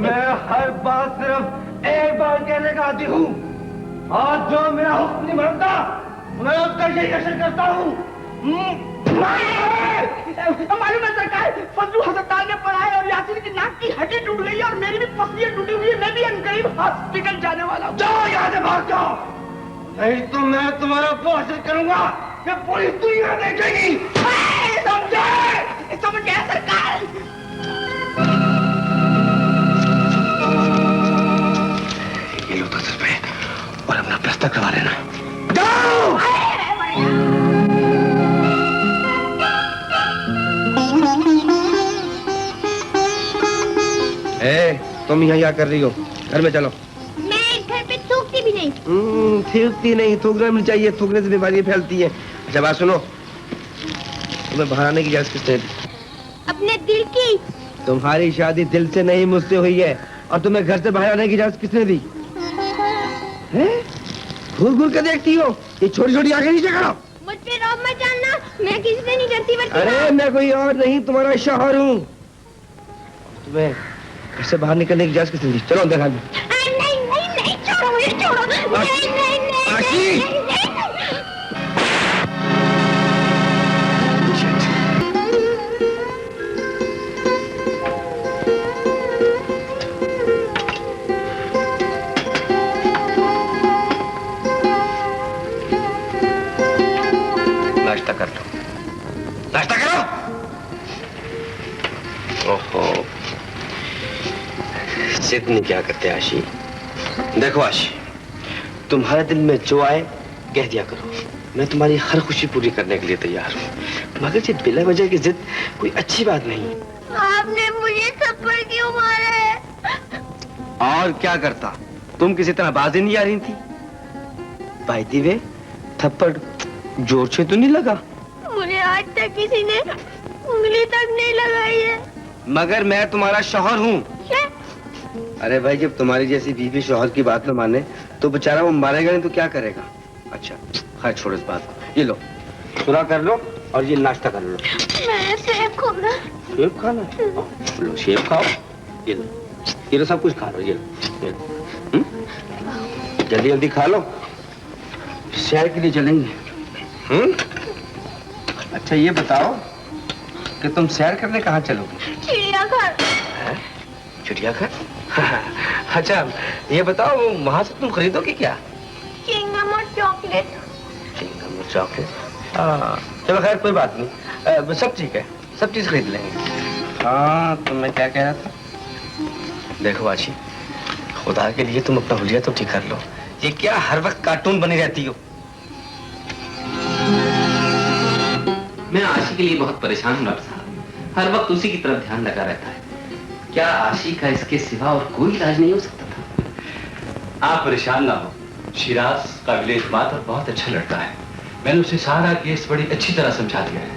मैं हर बात सिर्फ एक बार कहने का आदी हूँ और जो मेरा हुक्म नहीं मानता मैं उसका यही असर करता हूँ। मालूम है सरकार, फजलू अस्पताल में पड़ा है और यासिर की नाक की हड्डी टूट गई है और मेरी भी पसलियां टूटी हुई है। मैं भी अनकरीब हॉस्पिटल जाने वाला हूँ। जाओ यहाँ से, भाग जाओ, नहीं तो मैं तुम्हारा पोषण करूंगा कि पूरी दुनिया देखेगी। समझ गया सरकार। ये लो 10 रुपए और अपना प्लास्टर करवा लेना। जाओ। तुम यहाँ क्या कर रही हो? घर में चलो। मैं इस घर पे थूकती भी नहीं। थूकती नहीं, थूकना भी चाहिए, थूकने से बीमारी फैलती है। अच्छा बात सुनो, तुम्हें बाहर आने की इजाजत किसने दी? अपने दिल की। तुम्हारी शादी दिल से नहीं मुझसे हुई है और तुम्हें घर से बाहर आने की इजाजत किसने दी? घूर घूर के देखती हो, ये छोटी छोटी आंखें नीचे करो। मुझसे रौब मत जानना, मैं किसी से नहीं डरती बल्कि अरे मैं कोई और नहीं, तुम्हारा शौहर हूँ। तुम्हें घर से बाहर निकलने की इजाजत किसने दी? चलो अंदर खाली। नहीं नहीं नहीं, छोड़ो मुझे, छोड़ो। नहीं नहीं नहीं आशी! नाश्ता कर लो, नाश्ता करो। ओहो, जिद नहीं क्या करते आशी। देखो आशी, तुम्हारे दिल में जो आए कह दिया करो, मैं तुम्हारी हर खुशी पूरी करने के लिए तैयार हूँ, मगर ये बिला वजह की जिद कोई अच्छी बात नहीं। आपने मुझे थप्पड़ क्यों मारा है? और क्या करता, तुम किसी तरह बाजी नहीं आ रही थी। भाई दीवे, थप्पड़ जोर से तो नहीं लगा? मुझे आज तक किसी ने उंगली तक नहीं लगाई है। मगर मैं तुम्हारा शौहर हूँ। अरे भाई, जब तुम्हारी जैसी बीवी शौहर की बात न माने तो बेचारा वो मारेगा नहीं तो क्या करेगा। अच्छा खैर छोड़ो इस बात को, ये लो सुरा कर लो और ये नाश्ता कर लो। मैं सेब खाना। सेब खाना? लो सेब खाओ, ये लो सब कुछ खा लो, ये लो। जल्दी जल्दी खा लो, शहर के लिए चलेंगे। अच्छा ये बताओ कि तुम सैर करने कहाँ चलोगे? चिड़ियाघर। चिड़ियाघर? अच्छा ये बताओ वहाँ से तुम खरीदोगे क्या? चिंगम और चॉकलेट। चिंगम और चॉकलेट? चलो खैर कोई बात नहीं, सब ठीक है, सब चीज खरीद लेंगे। हाँ तो मैं क्या कह रहा था, देखो आशी, खुदा के लिए तुम अपना हुलिया तो ठीक कर लो, ये क्या हर वक्त कार्टून बनी रहती हो। मैं आशी के लिए बहुत परेशान हूँ डॉक्टर साहब, हर वक्त उसी की तरफ ध्यान लगा रहता है। क्या आशी का इसके सिवा और कोई इलाज नहीं हो सकता था? आप परेशान ना हो, शिराज काबिल एतमाद और बहुत अच्छा लड़का है। मैंने उसे सारा केस बड़ी अच्छी तरह समझा दिया है।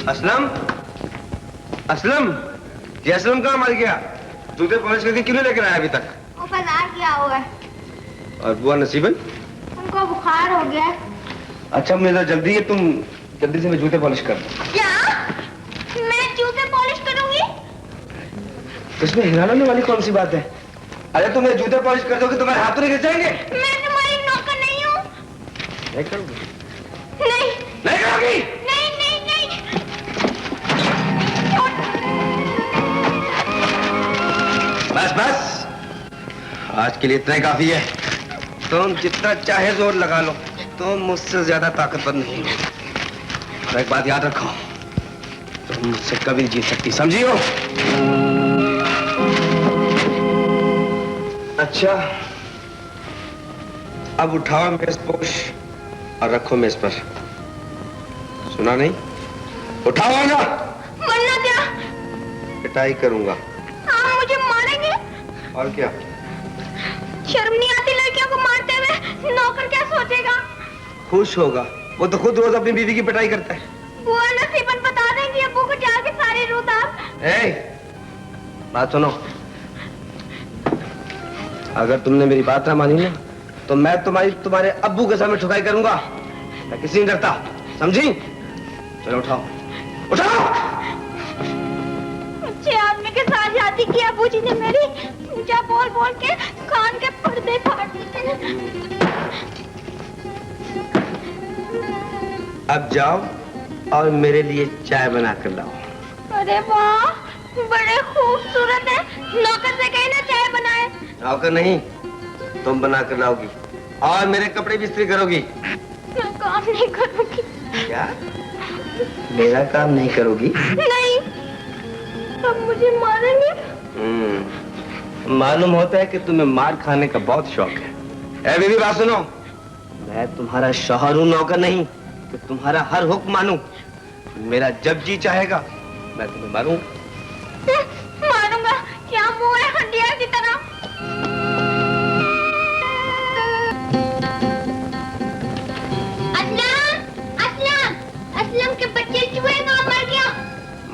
असलम, असलम, ये असलम कहाँ मर गया? जूते पॉलिश करके क्यों नहीं लेकर आया अभी तक? वो बाजार गया हुआ है। और बुआ नसीबन? उनको बुखार हो गया है। अच्छा मेरा जल्दी है, तुम जल्दी से मैं जूते पॉलिश कर दूं। क्या? मैं जूते पॉलिश करूंगी? इसमें हिलाने वाली कौन सी बात है? अरे तुम ये जूते पॉलिश कर दोगे तुम्हारे हाथ तो नहीं गिर जाएंगे? मैं तुम्हारी नौकर नहीं हूँ। नहीं करोगी? नहीं नहीं करोगी? नहीं नहीं नहीं। बस बस, आज के लिए इतना ही काफी है। तुम जितना चाहे जोर लगा लो, तुम मुझसे ज्यादा ताकतवर नहीं हो। और एक बात याद रखो, तुम मुझसे कभी जीत सकती, समझी हो? अच्छा अब उठाओ मेजपोश और रखो मेज पर। सुना नहीं? उठाओ ना। मरना क्या? पिटाई करूंगा। हाँ मुझे मारेंगे? और क्या? शर्म नहीं आती लड़कियों को मारते हुए? नौकर क्या सोचेगा? खुश होगा, वो तो खुद रोज अपनी बीवी की पिटाई करता है। बुआ नसीबन बता देंगी अब्बू को जाके सारी रूदात। बात सुनो, अगर तुमने मेरी बात ना मानी ना तो मैं तुम्हारे अब्बू के सामने ठुकाई करूंगा। मैं किसी नहीं डरता, समझी? चलो उठाओ, उठाओ। अच्छे आदमी के साथ जाती कि अब्बू जी ने मेरी ऊंचा बोल बोल के कान के पर्दे फाड़ दिए। अब जाओ और मेरे लिए चाय बना कर लाओ। अरे वाह, बड़े खूबसूरत है। नौकर से कहना चाय बनाए। नौकर नहीं, तुम बना कर लाओगी और मेरे कपड़े भी इस्त्री करोगी। मैं काम नहीं करूंगी। क्या? मेरा काम नहीं करोगी? नहीं। अब मुझे मारेंगे? मालूम होता है कि तुम्हें मार खाने का बहुत शौक है। ए बीबी बात सुनो, मैं तुम्हारा शौहर हूँ, नौकर नहीं कि तुम्हारा हर हुक्म मानूं। मेरा जब जी चाहेगा मैं तुम्हें मारूं। मारूंगा? क्या मुंह है हंडिया की तरह? असलम, असलम, असलम के बच्चे चूहे कहाँ मर गया?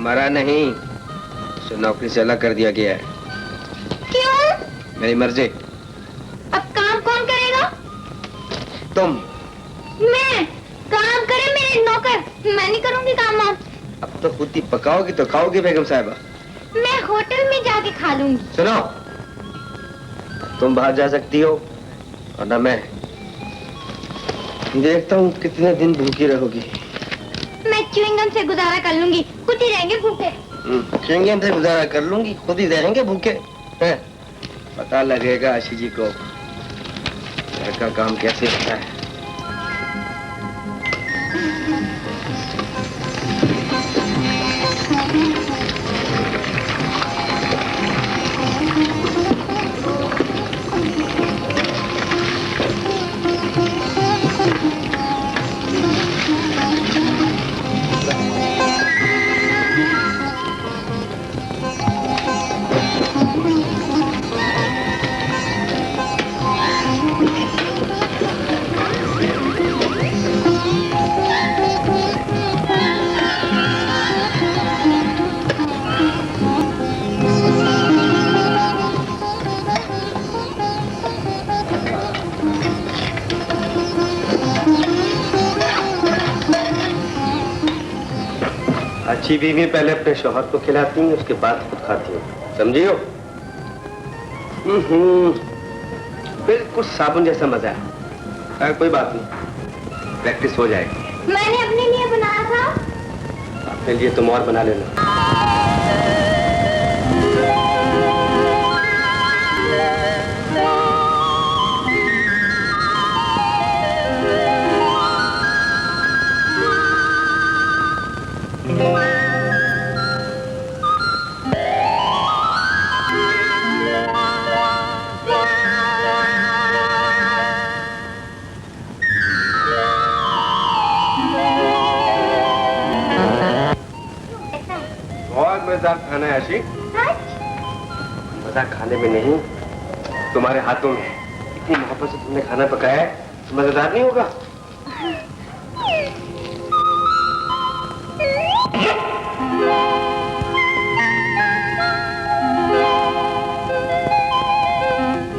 मरा नहीं, उसे नौकरी से अलग कर दिया गया है। क्यों? मेरी मर्जी। अब काम कौन करेगा? तुम? मैं काम करे मेरे नौकर, मैं नहीं करूंगी काम आप। अब तो खुद ही पकाओगी तो खाओगी बेगम साहिबा। मैं होटल में जाके खा लूंगी। सुनो, तुम बाहर जा सकती हो और ना मैं। देखता हूँ कितने दिन भूखी रहोगी। मैं च्युइंगम से गुजारा कर लूंगी, खुद ही रहेंगे भूखे। च्युइंगम से गुजारा कर लूंगी, खुद ही रहेंगे भूखे। है? पता लगेगा आशी जी को घर का काम कैसे होता है। अच्छी बीवी पहले अपने शौहर को खिलाती है, उसके बाद खुद खाती है, समझी हो? बिल्कुल साबुन जैसा मजा है। कोई बात नहीं, प्रैक्टिस हो जाएगी। मैंने अपने लिए बनाया था। अपने लिए तुम और बना लेना। मजेदार खाना है आशी। मजा खाने में नहीं, तुम्हारे हाथों में। इतनी मोहब्बत से तुमने खाना पकाया है, तो मजेदार नहीं होगा?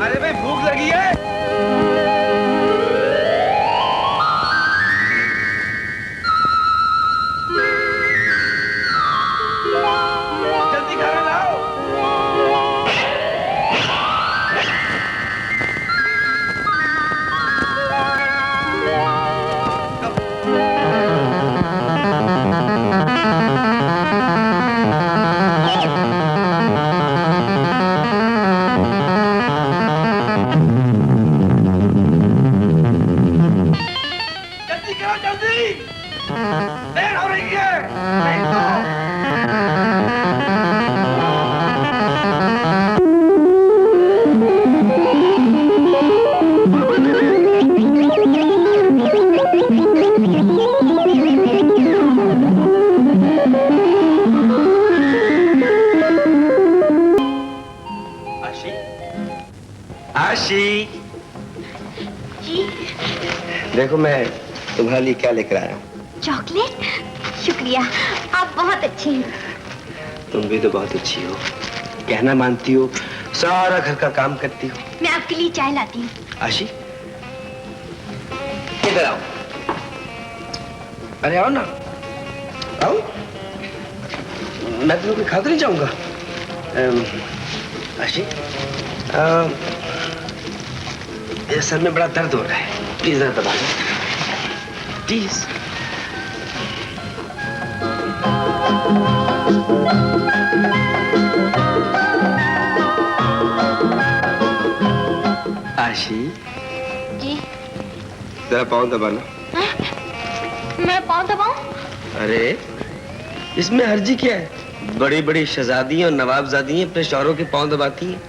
अरे भाई भूख लगी है। देखो मैं तुम्हारे लिए क्या लेकर आया हूँ। चॉकलेट? शुक्रिया, आप बहुत अच्छी हैं। तुम भी तो बहुत अच्छी हो, कहना मानती हो, सारा घर का काम करती हो। मैं आपके लिए चाय लाती हूँ। आशी, इधर आओ। अरे आओ ना, आओ। मैं तुम्हें खा तो नहीं जाऊंगा। आशी, मेरे सर में बड़ा दर्द हो रहा है, प्लीज जरा दबा दो, प्लीज। आशी जी, जरा पाँव दबाना। मैं पाँव दबाऊं? अरे इसमें हर्जी क्या है? बड़ी बड़ी शहजादी और नवाबजादी अपने शौहरों के पाँव दबाती हैं।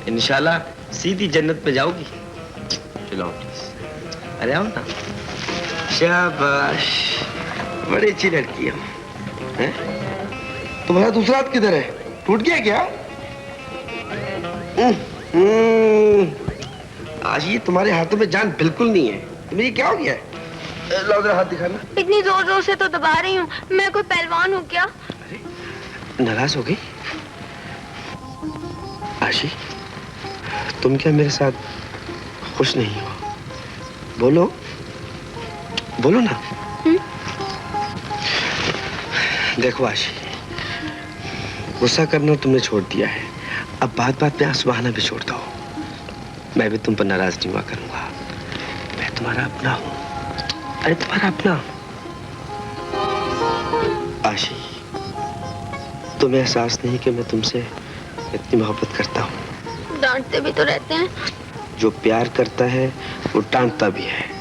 इंशाल्लाह सीधी जन्नत में जाओगी। चलो प्लीज, अरे आओ ना। शाबाश, बड़ी अच्छी लड़की है। तुम्हारा दूसरा हाथ किधर है? टूट गया क्या? आज ये तुम्हारे हाथों में जान बिल्कुल नहीं है। तुम्हें क्या हो गया है? लाओ जरा हाथ दिखाना। इतनी जोर जोर से तो दबा रही हूँ, मैं कोई पहलवान हूँ क्या? अरे नाराज हो गई? आशी, तुम क्या मेरे साथ खुश नहीं हो? बोलो। बोलो ना। देखो आशी, गुस्सा करना तुमने छोड़ दिया है, अब बात बात पे आंसू बहाना भी छोड़ दो। मैं भी तुम पर नाराज नहीं हुआ करूंगा, मैं तुम्हारा अपना हूं। अरे तुम्हारा अपना। आशी, तुम्हें एहसास नहीं कि मैं तुमसे इतनी मोहब्बत करता हूँ। डांटते भी तो रहते हैं। जो प्यार करता है वो डांटता भी है।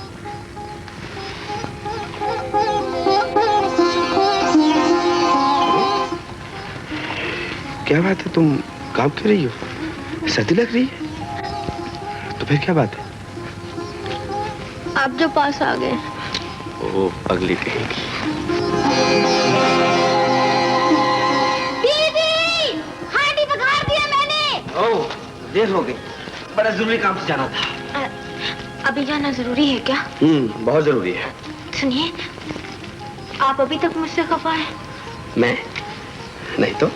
क्या बात है, तुम काम कर रही हो? सर्दी लग रही है? तो फिर क्या बात है? आप जो पास आ गए। ओह, अगली कहेगी। ओह, देर हो गई, बड़ा जरूरी काम से जाना था। अभी जाना जरूरी है क्या? बहुत जरूरी है। सुनिए, आप अभी तक मुझसे खफा है? मैं नहीं तो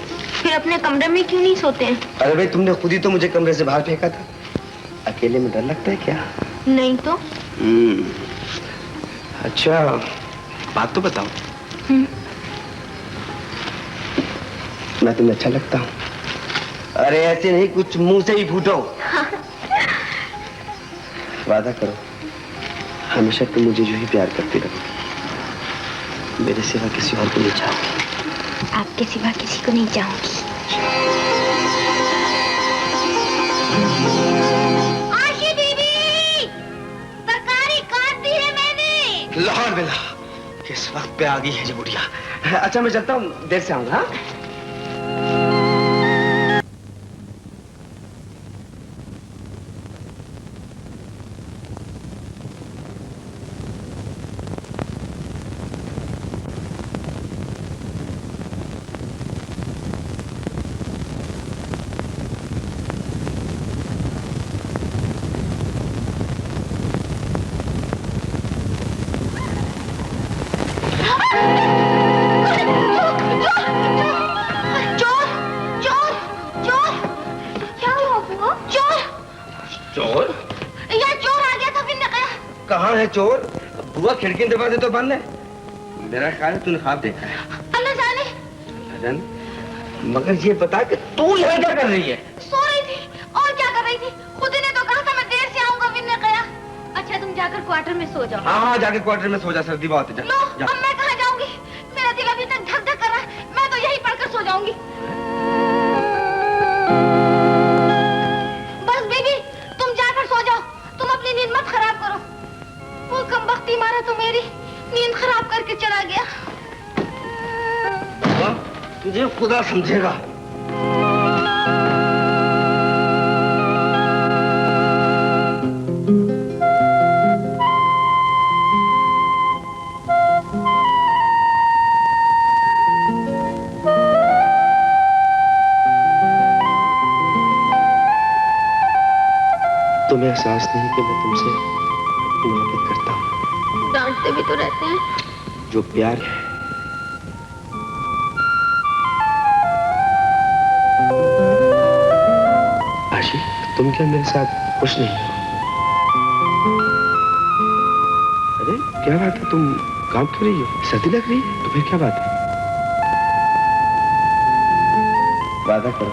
फिर अपने कमरे में क्यों नहीं सोते हैं? अरे भाई, तुमने खुद ही तो मुझे कमरे से बाहर फेंका था। अकेले में डर लगता है क्या? नहीं तो। अच्छा, बात तो बताओ। मैं तुम्हें अच्छा लगता हूँ? अरे ऐसे नहीं, कुछ मुंह से ही फूटो। वादा करो, हमेशा तुम मुझे जो ही प्यार करती रहोगी, मेरे सिवा किसी और को नहीं चाहोगी। आपके सिवा किसी को नहीं चाहूंगी। आशी दीदी, तरकारी काट दी है मैंने। लाहौर बेला, किस वक्त पे आ गई है ये बुढ़िया। अच्छा, मैं चलता हूँ, देर से आऊंगा। चोर बुआ खिड़की दरवाजे तो बंद है। मेरा ख्याल है तूने ख्वाब देखा है। अल्लाह जाने। अल्लाह जाने। मगर ये बता कि तू यहाँ क्या कर रही है? सो रही थी। और क्या कर रही थी? खुद ही ने तो कहा था मैं देर से आऊंगा। फिर ने कहा अच्छा तुम जाकर क्वार्टर में सो जाओ। हाँ, जाके क्वार्टर में सो जा, सर्दी बहुत है। लो, अब मैं कहाँ जाऊंगी? मेरा दिल अभी तक धक धक कर रहा है। मैं तो यही पढ़कर सो जाऊंगी। बस बीबी, तुम जाकर सो जाओ। तुम अपनी नींद मत खराब करो। वो कमबख्ती मारा तो मेरी नींद खराब करके चला गया। तुझे खुदा समझेगा। तुम्हें एहसास नहीं कि मैं तुमसे मोहब्बत करता हूँ। डांटते भी तो रहते हैं। जो प्यार है आशी, तुम क्या मेरे साथ खुश नहीं हो? अरे क्या बात है, तुम काम कर रही हो? सर्दी लग रही है? तो फिर क्या बात है? वादा करो,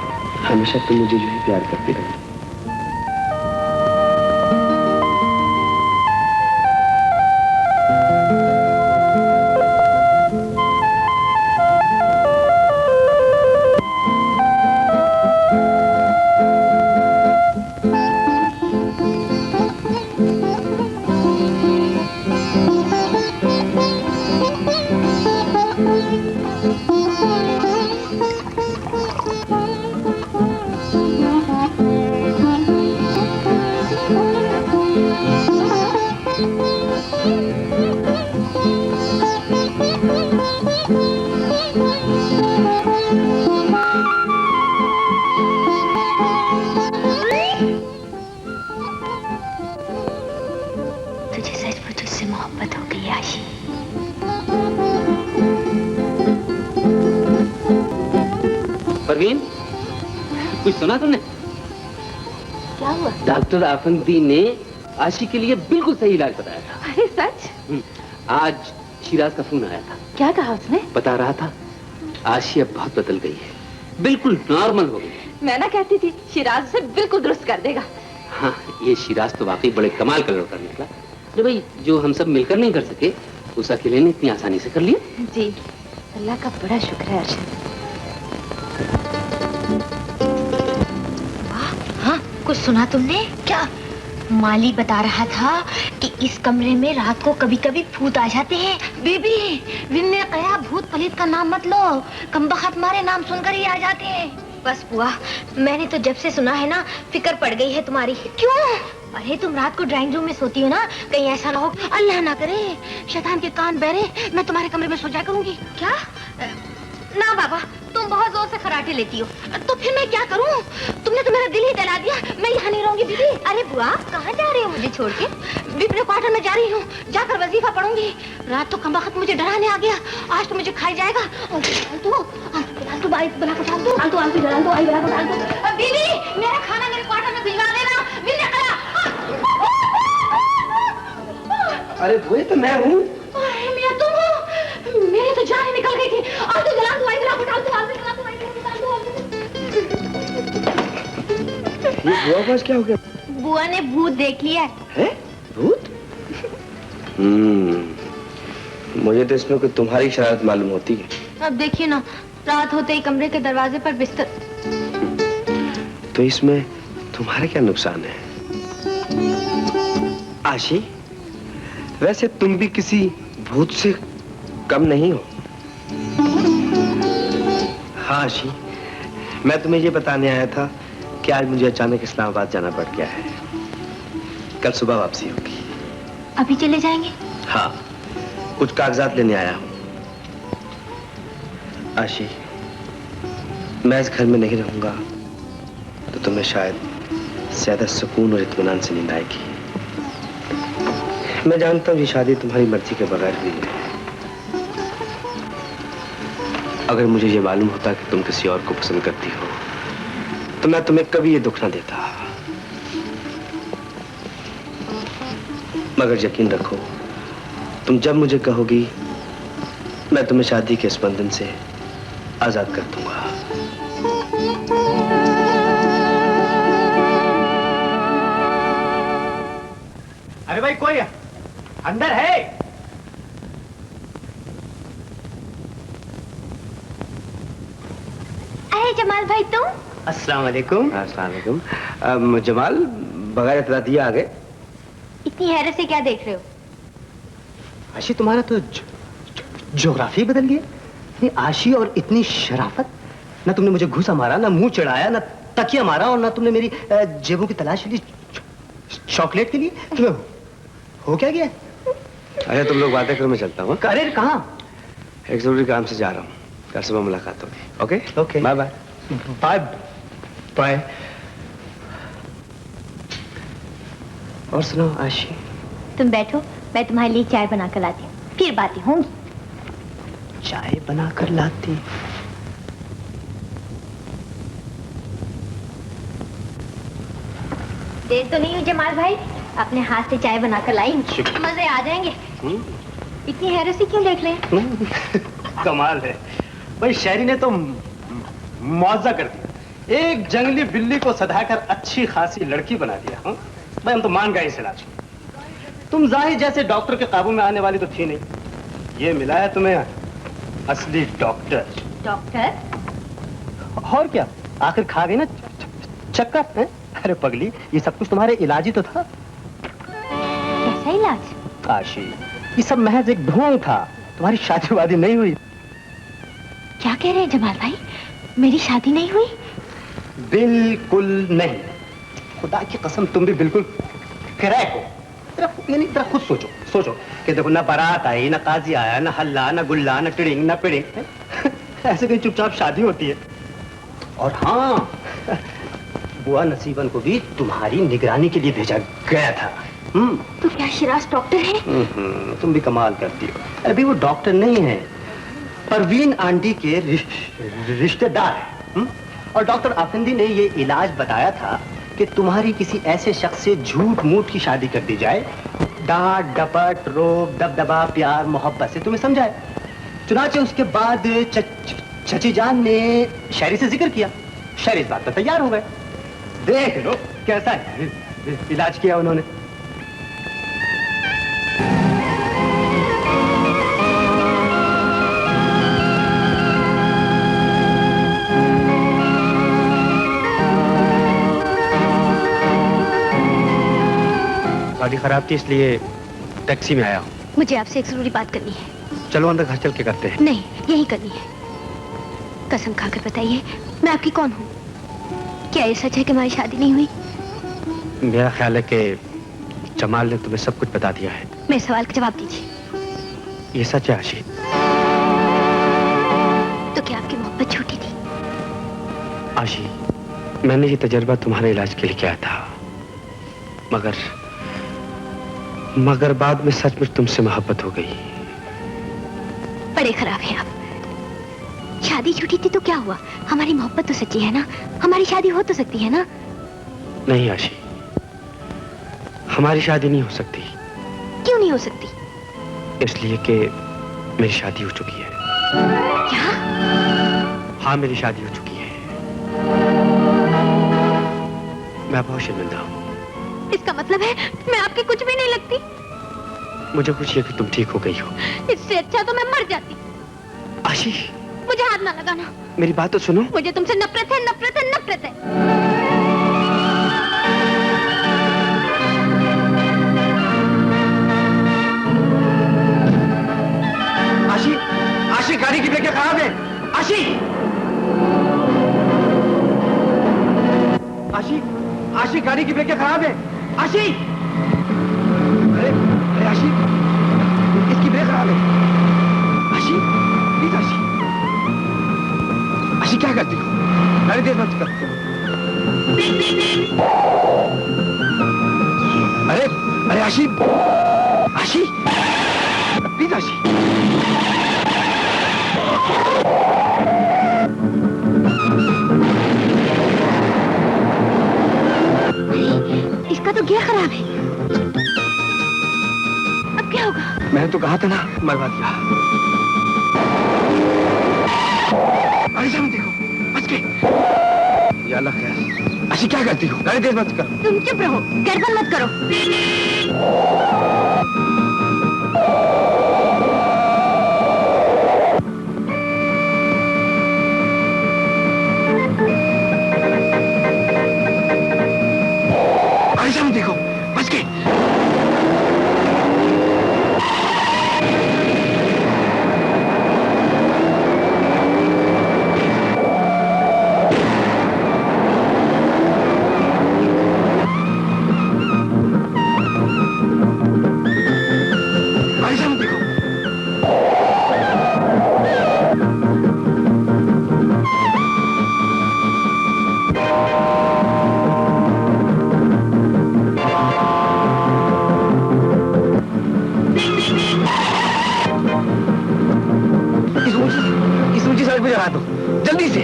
हमेशा तुम मुझे जो ही प्यार करती रहो। परवीन, कुछ सुना तुमने? क्या हुआ? डॉक्टर आफंदी ने आशी के लिए बिल्कुल सही इलाज बताया था। अरे सच? आज शिराज का फोन आया था। क्या कहा उसने? बता रहा था आशी अब बहुत बदल गई है, बिल्कुल नॉर्मल हो गई। मैं ना कहती थी शिराज से बिल्कुल दुरुस्त कर देगा। हाँ, ये शिराज तो वाकई बड़े कमाल का लड़का निकला। अरे भाई, जो हम सब मिलकर नहीं कर सके उस अकेले ने इतनी आसानी से कर लिया। जी, अल्लाह का बड़ा शुक्र है अर्शद। हाँ, कुछ सुना तुमने? क्या? माली बता रहा था कि इस कमरे में रात को कभी कभी भूत आ जाते हैं। बीबी, विन ने कहा भूत पलित का नाम मत लो, कमबख्त मारे नाम सुनकर ही आ जाते हैं। बस बुआ, मैंने तो जब से सुना है ना फिक्र पड़ गई है तुम्हारी। क्यों? अरे तुम रात को ड्राइंग रूम में सोती हो ना, कहीं ऐसा ना हो, अल्लाह ना करे शैतान के कान बहरे मैं तुम्हारे कमरे में सो जाया करूंगी। क्या? ना बाबा, तुम बहुत जोर से खराटे लेती हो, तो फिर मैं क्या करूं? तुमने तो मेरा दिल ही जला दिया। मैं यहाँ नहीं रहूंगी बीबी। अरे बुआ, कहाँ जा रही हो मुझे छोड़ के? बीबी क्वार्टर में जा रही हूँ, जाकर वजीफा पढ़ूंगी। रात तो कमबख्त मुझे डराने आ गया, आज तो मुझे खाई जाएगा। आलतू बाई बला को डाल दो, आलतू आलतू डाल दो, आई बला को डाल दो। बीबी, मेरा खाना मेरे क्वार्टर में भिजवा देना। बिल्ले करा। अरे वो तो मैं हूँ। मैं तुम हो? मेरी तो जान ही निकल गई थी। आलतू जला दो, आई बला को डाल दो, आलतू जला दो, आई बला को डाल दो। ये बुआ पास क्या हो गया? बुआ ने भूत देख लिया है। भूत? मुझे तो इसमें कोई तुम्हारी शरारत मालूम होती है। अब देखिए ना, रात होते ही कमरे के दरवाजे पर बिस्तर। तो इसमें तुम्हारा क्या नुकसान है? आशी, वैसे तुम भी किसी भूत से कम नहीं हो। हाँ आशी, मैं तुम्हें ये बताने आया था कि आज मुझे अचानक इस्लामाबाद जाना पड़ गया है। कल सुबह वापसी होगी। अभी चले जाएंगे? हाँ, कुछ कागजात लेने आया हूँ। आशी, मैं इस घर में नहीं रहूंगा तो तुम्हें शायद ज्यादा सुकून और इत्मीनान से नींद आएगी। मैं जानता हूँ ये शादी तुम्हारी मर्जी के बगैर हुई है। अगर मुझे ये मालूम होता कि तुम किसी और को पसंद करती हो तो मैं तुम्हें कभी ये दुख ना देता। मगर यकीन रखो, तुम जब मुझे कहोगी मैं तुम्हें शादी के इस बंधन से आजाद कर दूंगा। अरे भाई, कोई अंदर है? अरे जमाल भाई, तुम? अस्सलाम वालेकुम। अस्सलाम वालेकुम। जमाल, बगैर इतला दिया आ गए। इतनी हैरत से क्या देख रहे हो? आशी, तुम्हारा तो ज्योग्राफी बदल गया। इतनी आशी और इतनी शराफत। ना तुमने मुझे घूसा मारा, ना मुंह चढ़ाया, ना तकिया मारा, और ना तुमने मेरी जेबों की तलाश ली चॉकलेट के लिए। तुम्हें हो क्या गया? अरे तुम लोग बातें करो, मैं चलता हूँ। अरे कहाँ? एक जरूरी काम से जा रहा हूँ, कल सुबह मुलाकात होगी। Okay okay, bye bye. Bye bye. और सुनो आशी, तुम बैठो, मैं तुम्हारे लिए चाय बना कर लाती हूँ, फिर बातें होंगी। चाय बना कर लाती? देर तो नहीं हुई जमाल भाई, अपने हाथ से चाय बना कर लाई हूँ, मजे आ जाएंगे। इतनी हैरत से क्यों देख रहे हैं? कमाल है भाई, शायरी ने तो मुआवजा कर दिया। एक जंगली बिल्ली को सधाकर अच्छी खासी लड़की बना दिया। हाँ भाई, हम तो मान गए इस इलाज को। तुम जाहिर जैसे डॉक्टर के काबू में आने वाली तो थी नहीं, ये मिला है तुम्हें असली डॉक्टर। डॉक्टर? और क्या, आखिर खा गई ना चक्कर है? अरे पगली, ये सब कुछ तुम्हारे इलाज ही तो था। कैसा इलाज? आशी, ये सब महज एक ढोंग था, तुम्हारी शादी वादी नहीं हुई। क्या कह रहे हैं जमाल भाई, मेरी शादी नहीं हुई? बिल्कुल नहीं, खुदा की कसम तुम भी बिल्कुल क्रैक हो। तेरा खुद सोचो सोचो कि देखो, ना बारात आई, ना काजी आया, ना हल्ला, ना गुल्ला, ना टिड़िंग, ना पिड़िंग। ऐसे कहीं चुपचाप शादी होती है। और हाँ, बुआ नसीबन को भी तुम्हारी निगरानी के लिए भेजा गया था। तो क्या शिराज डॉक्टर है? तुम भी कमाल करती हो। अभी वो डॉक्टर नहीं है, परवीन आंटी के रिश्तेदार है। और डॉक्टर आफंदी ने ये इलाज बताया था कि तुम्हारी किसी ऐसे शख्स से झूठ मूठ की शादी कर दी जाए डांट डपट रोब दबदबा प्यार मोहब्बत से तुम्हें समझाए। चुनाचे उसके बाद चची जान ने शायरी से जिक्र किया, शायरी इस बात पर तैयार हो गए। देख लो कैसा इलाज किया उन्होंने। गाड़ी खराब थी इसलिए टैक्सी में आया हूँ। मुझे आपसे एक जरूरी बात करनी है। चलो अंदर घर चल के करते हैं। नहीं, यही करनी है। कसम खाकर बताइए, मैं आपकी कौन हूँ? क्या ये सच है कि हमारी शादी नहीं हुई? मेरा ख्याल है कि जमाल ने तुम्हें सब कुछ बता दिया है। मेरे सवाल का जवाब दीजिए। ये सच है आशी? तो क्या आपकी मोहब्बत झूठी थी? आशी, मैंने ये तजर्बा तुम्हारे इलाज के लिए किया था, मगर बाद में सचमुच तुमसे मोहब्बत हो गई। बड़े खराब हैं आप। शादी झूठी थी तो क्या हुआ? हमारी मोहब्बत तो सच्ची है ना? हमारी शादी हो तो सकती है ना? नहीं आशी, हमारी शादी नहीं हो सकती। क्यों नहीं हो सकती? इसलिए कि मेरी शादी हो चुकी है। क्या? हाँ, मेरी शादी हो चुकी है। मैं बहुत शर्मिंदा हूँ। इसका मतलब है मैं आपकी कुछ भी नहीं लगती? मुझे खुशी है कि तुम ठीक हो गई हो। इससे अच्छा तो मैं मर जाती। आशी, मुझे हाथ ना लगाना। मेरी बात तो सुनो। मुझे तुमसे नफरत है, नफरत है, नफरत है। आशी, आशी गाड़ी की ब्रेकें खराब है। आशी, आशी, आशी गाड़ी की ब्रेकें खराब है। आशी, अरे अरे आशी, इसकी ब्रेक खराब है। आशी, प्लीज आशी, आशी क्या करती हो? गाड़ी तेज मत कर। अरे अरे आशी, आशी, प्लीज आशी। इसका तो गियर खराब है। अब क्या होगा? मैंने तो कहा था ना, मरवा दिया। अरे सामने देखो, बच गए। या अल्लाह खैर। आशी क्या करती हो? गाड़ी तेज मत कर। तुम चुप रहो, गर्दन मत करो। अरे सामने देखो, बच गए। इस ऊंची सड़क पे जगा दो, जल्दी से।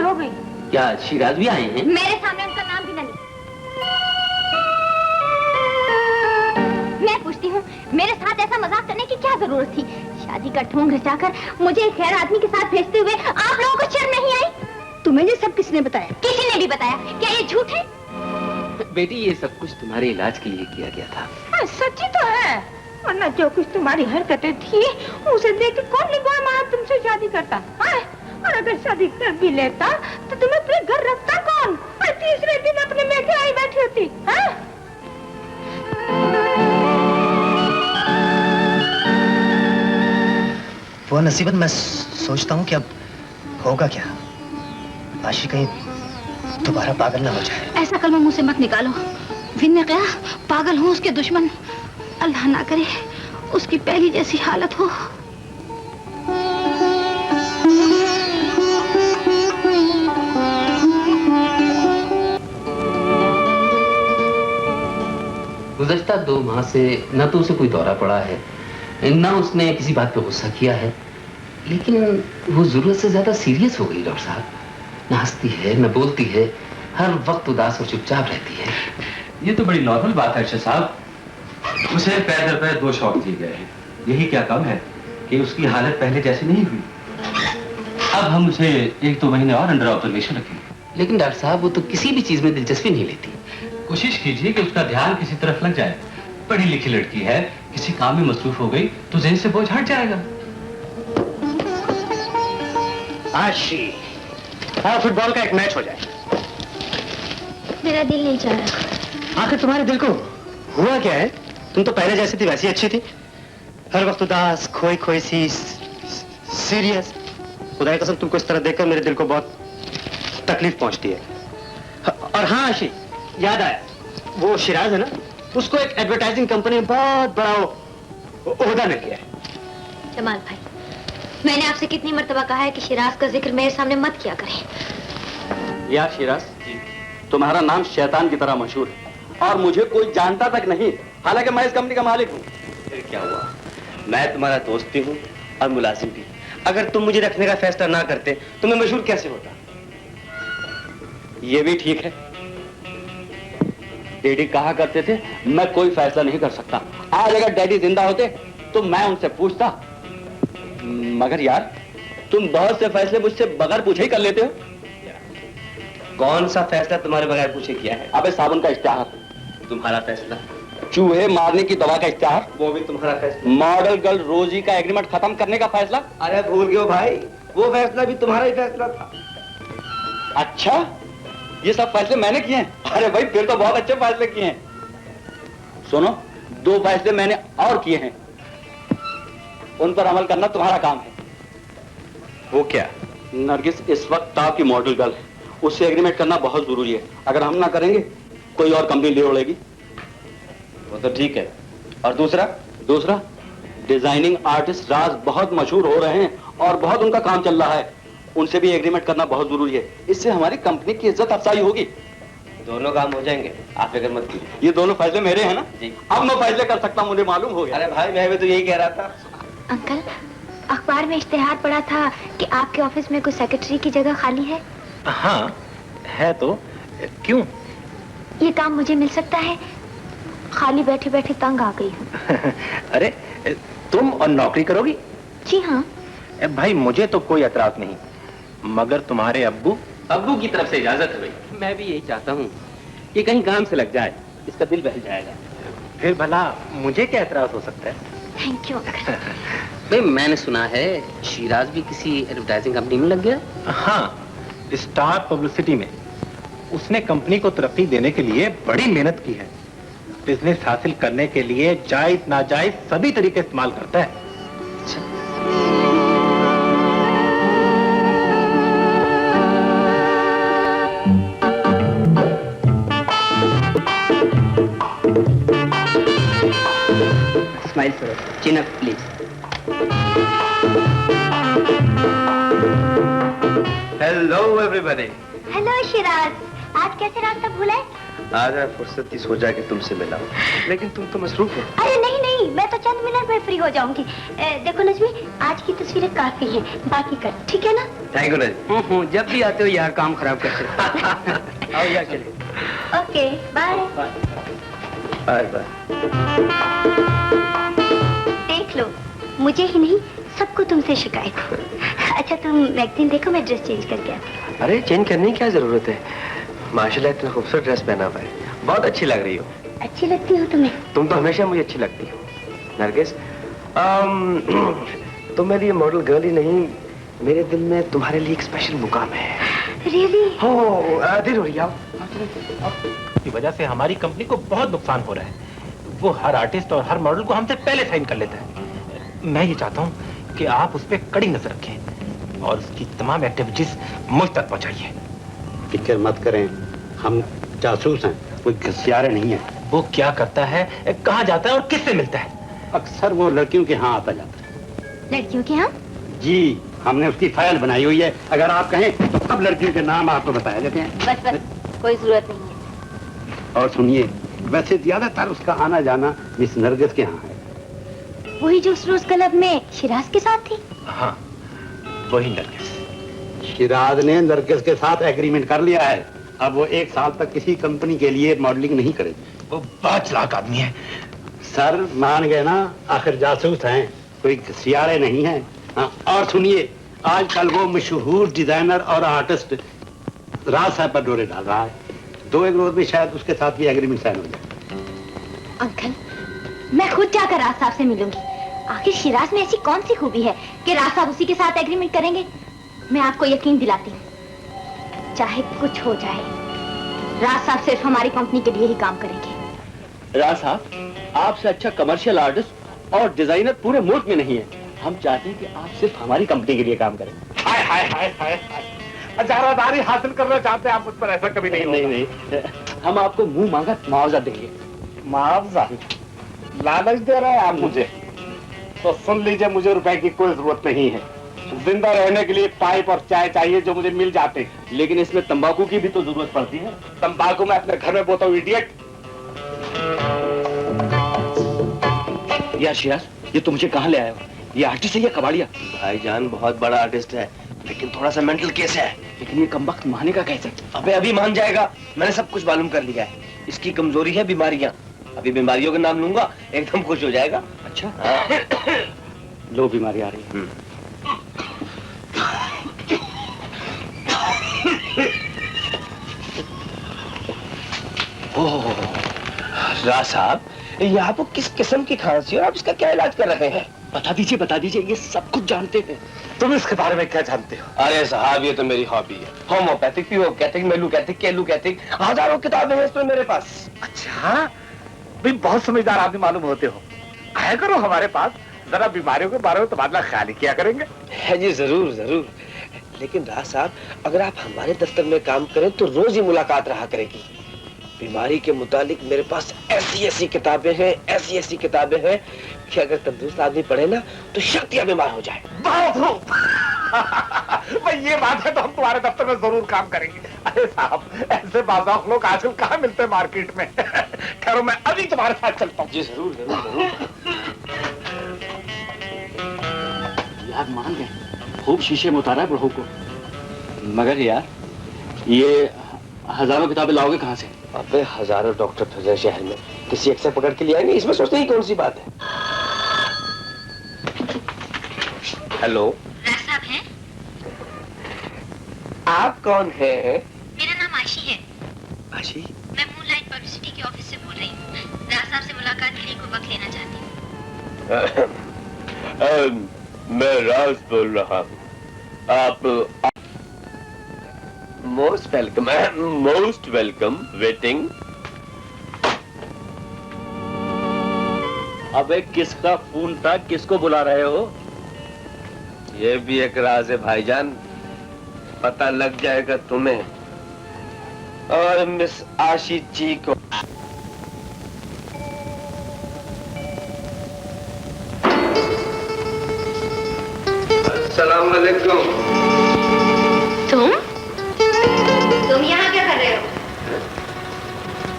हो गई। क्या शिराज भी आए हैं? मेरे सामने उनका नाम भी ना ली। मैं पूछती हूँ, मेरे साथ ऐसा मजाक करने की क्या जरूरत थी? शादी का ढोंग रचाकर मुझे एक गैर आदमी के साथ भेजते हुए आप लोगों को शर्म नहीं आई? तुम्हें ये सब किसने बताया? किसी ने भी बताया। क्या ये झूठ है? बेटी, ये सब कुछ तुम्हारे इलाज के लिए किया गया था। सच्ची तो है, वरना जो कुछ तुम्हारी हरकतें थी उसे देख के कौन निगाह मारा तुमसे शादी करता है? और अगर शादी कर भी लेता तो तुम्हें अपने घर रखता कौन? और तीसरे दिन अपने मेके आई बैठी होती है? वो नसीबत, मैं सोचता हूँ कि अब होगा क्या? आशी कहीं दोबारा पागल ना हो जाए। ऐसा कलमा मुंह से मत निकालो। फिर ने कहा पागल हूँ उसके दुश्मन, अल्लाह ना करे उसकी पहली जैसी हालत हो। गुज़श्ता 2 माह से न तो उसे कोई दौरा पड़ा है, न उसने किसी बात पे गुस्सा किया है, लेकिन वो जरूरत से ज्यादा सीरियस हो गई डॉक्टर साहब। न हंसती है, न बोलती है, हर वक्त उदास और चुपचाप रहती है। ये तो बड़ी नॉर्मल बात है अरशद साहब। उसे पैर दर पैर 2 शॉक दिए गए हैं। यही क्या कम है कि उसकी हालत पहले जैसी नहीं हुई। अब हम उसे 1-2 महीने और अंडर ऑब्जर्वेशन रखेंगे। लेकिन डॉक्टर साहब वो तो किसी भी चीज में दिलचस्पी नहीं लेती। कोशिश कीजिए कि उसका ध्यान किसी तरफ लग जाए। पढ़ी लिखी लड़की है, किसी काम में मसरूफ हो गई तो ज़हन से बोझ हट जाएगा। आशी, हाँ, फुटबॉल का एक मैच हो जाए। मेरा दिल नहीं चाह रहा। आखिर तुम्हारे दिल को हुआ क्या है? तुम तो पहले जैसी थी वैसी अच्छी थी, हर वक्त उदास, खोई खोई सी, सीरियस। खुदा की कसम तुमको इस तरह देखकर मेरे दिल को बहुत तकलीफ पहुंचती है। और हाँ आशी, याद आया, वो शिराज है ना, उसको एक एडवर्टाइजिंग कंपनी में बहुत बड़ा ओहदा मिल गया है। जमाल भाई, मैंने आपसे कितनी मर्तबा कहा है कि शिराज का जिक्र मेरे सामने मत किया करें। यार शिराज, तुम्हारा नाम शैतान की तरह मशहूर है और मुझे कोई जानता तक नहीं, हालांकि मैं इस कंपनी का मालिक हूँ। फिर क्या हुआ, मैं तुम्हारा दोस्त भी हूँ और मुलाजिम भी। अगर तुम मुझे रखने का फैसला ना करते तो मैं मशहूर कैसे होता? ये भी ठीक है। डैडी कहा करते थे मैं कोई फैसला नहीं कर सकता। आज अगर डैडी जिंदा होते तो मैं उनसे पूछता, मगर यार तुम बहुत से फैसले मुझसे बगैर पूछे ही कर लेते हो। कौन सा फैसला तुम्हारे बगैर पूछे किया है? अबे साबुन का इश्तिहार, तुम्हारा फैसला। चूहे मारने की दवा का इश्तिहार, वो भी तुम्हारा फैसला। मॉडल गर्ल रोजी का एग्रीमेंट खत्म करने का फैसला। अरे भूल गए हो भाई, वो फैसला भी तुम्हारा ही फैसला था। अच्छा, ये सब फैसले मैंने किए हैं? अरे भाई फिर तो बहुत अच्छे फैसले किए हैं। सुनो, 2 फैसले मैंने और किए हैं, उन पर अमल करना तुम्हारा काम है। वो क्या? नरगिस इस वक्त टॉप की मॉडल गर्ल है, उससे एग्रीमेंट करना बहुत जरूरी है। अगर हम ना करेंगे कोई और कंपनी ले उड़ेगी। वो तो ठीक है। और दूसरा डिजाइनिंग आर्टिस्ट राज बहुत मशहूर हो रहे हैं और बहुत उनका काम चल रहा है, उनसे भी एग्रीमेंट करना बहुत जरूरी है। इससे हमारी कंपनी की इज्जत अफजाई होगी। दोनों काम हो जाएंगे, आप फिक्र मत कीजिए। ये दोनों फैसले मेरे हैं ना जी। अब मैं फैसले कर सकता हूँ, मुझे मालूम हो गया। अरे भाई मैं भी तो यही कह रहा था। अंकल, अखबार में इश्तिहार पड़ा था कि आपके ऑफिस में कोई सेक्रेटरी की जगह खाली है। हाँ है तो, क्यों? ये काम मुझे मिल सकता है? खाली बैठे बैठे तंग आ गई हूँ। अरे तुम और नौकरी करोगी? जी हाँ। भाई मुझे तो कोई एतराज नहीं, मगर तुम्हारे अब्बू की तरफ से इजाजत है भाई। मैं भी यही चाहता हूँ, ये कहीं काम से लग जाए, इसका दिल बहल जाएगा। फिर भला मुझे क्या एतराज हो सकता है? Thank you uncle. भाई मैंने सुना है शिराज भी किसी एडवर्टाइजिंग कंपनी में लग गया। हाँ, स्टार पब्लिसिटी में। उसने कंपनी को तरक्की देने के लिए बड़ी मेहनत की है। बिजनेस हासिल करने के लिए जायज नाजायज सभी तरीके इस्तेमाल करता है। Smile sir, chin up please. Hello everybody. Hello Siraj, आज कैसे रास्ता भूला है? आज मैं फुर्सत ही सोचा कि तुमसे मिला, लेकिन तुम तो मसरूफ हो। अरे नहीं नहीं, मैं तो चंद मिनट में फ्री हो जाऊंगी। देखो नजमी, आज की तस्वीरें काफी हैं, बाकी कर, ठीक है ना? Thank you Najmi. जब भी आते हो यार काम खराब करते हो। आओ यार चलिए। Okay bye. Bye bye. देख लो, मुझे ही नहीं सबको तुमसे शिकायत है। अच्छा तुम मैगजीन देखो, मैं ड्रेस चेंज करके आती हूँ। अरे चेंज करने की क्या जरूरत है? माशाल्लाह इतना खूबसूरत ड्रेस पहना हुआ है, बहुत अच्छी लग रही हो। अच्छी लगती हो तुम्हें? तुम तो हमेशा मुझे अच्छी लगती हो नरगिस। तुम मेरे लिए मॉडल गर्ल ही नहीं, मेरे दिल में तुम्हारे लिए एक स्पेशल मुकाम है। रियली? हो देर हो रही है। की वजह से हमारी कंपनी को बहुत नुकसान हो रहा है। वो हर आर्टिस्ट और हर मॉडल को हमसे पहले साइन कर लेता है। मैं ये चाहता हूँ कि आप उस पर कड़ी नजर रखें और उसकी तमाम एक्टिविटीज मुझ तक पहुँचाइए। फिक्र मत करें, हम जासूस हैं, कोई घसियारे नहीं है। वो क्या करता है, कहाँ जाता है और किससे मिलता है? अक्सर वो लड़कियों के यहाँ आता जाता है। लड़कियों के यहाँ? जी, हमने उसकी फाइल बनाई हुई है। अगर आप कहें तो सब लड़कियों के नाम आपको बताए देते हैं। बस बस, कोई जरूरत नहीं है। और सुनिए, वैसे ज्यादातर उसका आना जाना मिस नरगिस के यहाँ है। वही जो उस रोज क्लब में शिराज के साथ थी? हाँ, वही नरगिस। शिराज ने नरगिस के साथ एग्रीमेंट कर लिया है। अब वो 1 साल तक किसी कंपनी के लिए मॉडलिंग नहीं करेगी। वो बहुत चालाक आदमी है। सर मान गए ना, आखिर जासूस हैं, कोई सियारे नहीं है। हाँ, और सुनिए, आजकल वो मशहूर डिजाइनर और आर्टिस्ट राज साहब पर डोरे डाल रहा है। 2-1 रोज में शायद उसके साथ भी एग्रीमेंट साइन हो जाए। अंकल, मैं खुद जाकर राज साहब से मिलूंगी। आखिर शिराज में ऐसी कौन सी खूबी है कि राज साहब उसी के साथ एग्रीमेंट करेंगे? मैं आपको यकीन दिलाती हूँ, चाहे कुछ हो जाए, राज साहब सिर्फ हमारी कंपनी के लिए ही काम करेंगे। राज साहब, आपसे अच्छा कमर्शियल आर्टिस्ट और डिजाइनर पूरे मुल्क में नहीं है। हम चाहते हैं कि आप सिर्फ हमारी कंपनी के लिए काम करें। हाय हाय हाय हाय हाय, जारादारी हासिल करना चाहते हैं आप मुझ पर? ऐसा कभी नहीं। नहीं, हम आपको मुंह मांगा मुआवजा देंगे। मुआवजा? लालच दे रहे हैं आप मुझे? तो सुन लीजिए, मुझे रुपए की कोई जरूरत नहीं है। जिंदा रहने के लिए पाइप और चाय चाहिए, जो मुझे मिल जाते हैं। लेकिन इसमें तंबाकू की भी तो जरूरत पड़ती है। तंबाकू मैं अपने घर में बोता हूँ, इडियट। यार शिराज, ये तुम मुझे कहाँ ले आए हो? ये आर्टिस्ट है या कबाड़िया? भाईजान बहुत बड़ा आर्टिस्ट है, लेकिन थोड़ा सा मेंटल केस है। लेकिन ये कमबख्त मानेगा कैसे? अबे अभी मान जाएगा, मैंने सब कुछ मालूम कर लिया है। इसकी कमजोरी है बीमारियां। अभी बीमारियों का नाम लूंगा, एकदम खुश हो जाएगा। अच्छा, लो बीमारी आ रही है। राज साहब, ये आपको किस किस्म की खांसी और आप इसका क्या इलाज कर रहे हैं? बता दीजिए, ये सब कुछ जानते हैं। तुम इसके बारे में क्या जानते हो? अरे साहब, ये तो मेरी हॉबी है। होम्योपैथिक, प्यूरोपैथिक, मेलोपैथिक, केलोपैथिक, हजारों किताबें हैं इस पर मेरे पास। अच्छा, भाई बहुत समझदार आदमी मालूम होते हो। आया करो हमारे पास, जरा बीमारियों के बारे में तबादला ख्याल ही किया करेंगे। है जी, जरूर जरूर। लेकिन राज साहब, अगर आप हमारे दफ्तर में काम करें तो रोज ही मुलाकात रहा करेगी। बीमारी के मुतालिक मेरे पास ऐसी किताबें हैं, ऐसी किताबें हैं कि अगर तंदुरुस्त आदमी पढ़े ना तो शक्तियां बीमार हो जाए। भाई ये बात है तो हम तुम्हारे दफ्तर में जरूर काम करेंगे। अरे साहब, ऐसे बाज़ार लोग आजकल कहाँ मिलते हैं मार्केट में। खैर, मैं अभी तुम्हारे साथ चलता हूँ। जी जरूर जरूर। यार मान गए, खूब शीशे में उतारा है बुढ़ऊ को। मगर यार, ये हजारों किताबें लाओगे कहाँ से? अबे हजारों डॉक्टर फिर रहे शहर में, किसी एक से पकड़ के ले आएंगे, इसमें सोचने की कौन सी बात है। हेलो, राज साहब हैं? आप कौन हैं? मेरा नाम आशी है। आशी? मैं मूनलाइट पब्लिसिटी के ऑफिस से बोल रही हूँ। राज साहब से मुलाकात के लिए कोई वक्त लेना चाहती हूँ। मैं राज बोल रहा हूँ। आप most welcome, most welcome. Waiting. अबे किसका फोन था, किसको बुला रहे हो? ये भी एक राज है भाईजान, पता लग जाएगा तुम्हें और मिस आशी जी को। अस्सलाम वालेकुम। तुम यहाँ क्या कर रहे हो?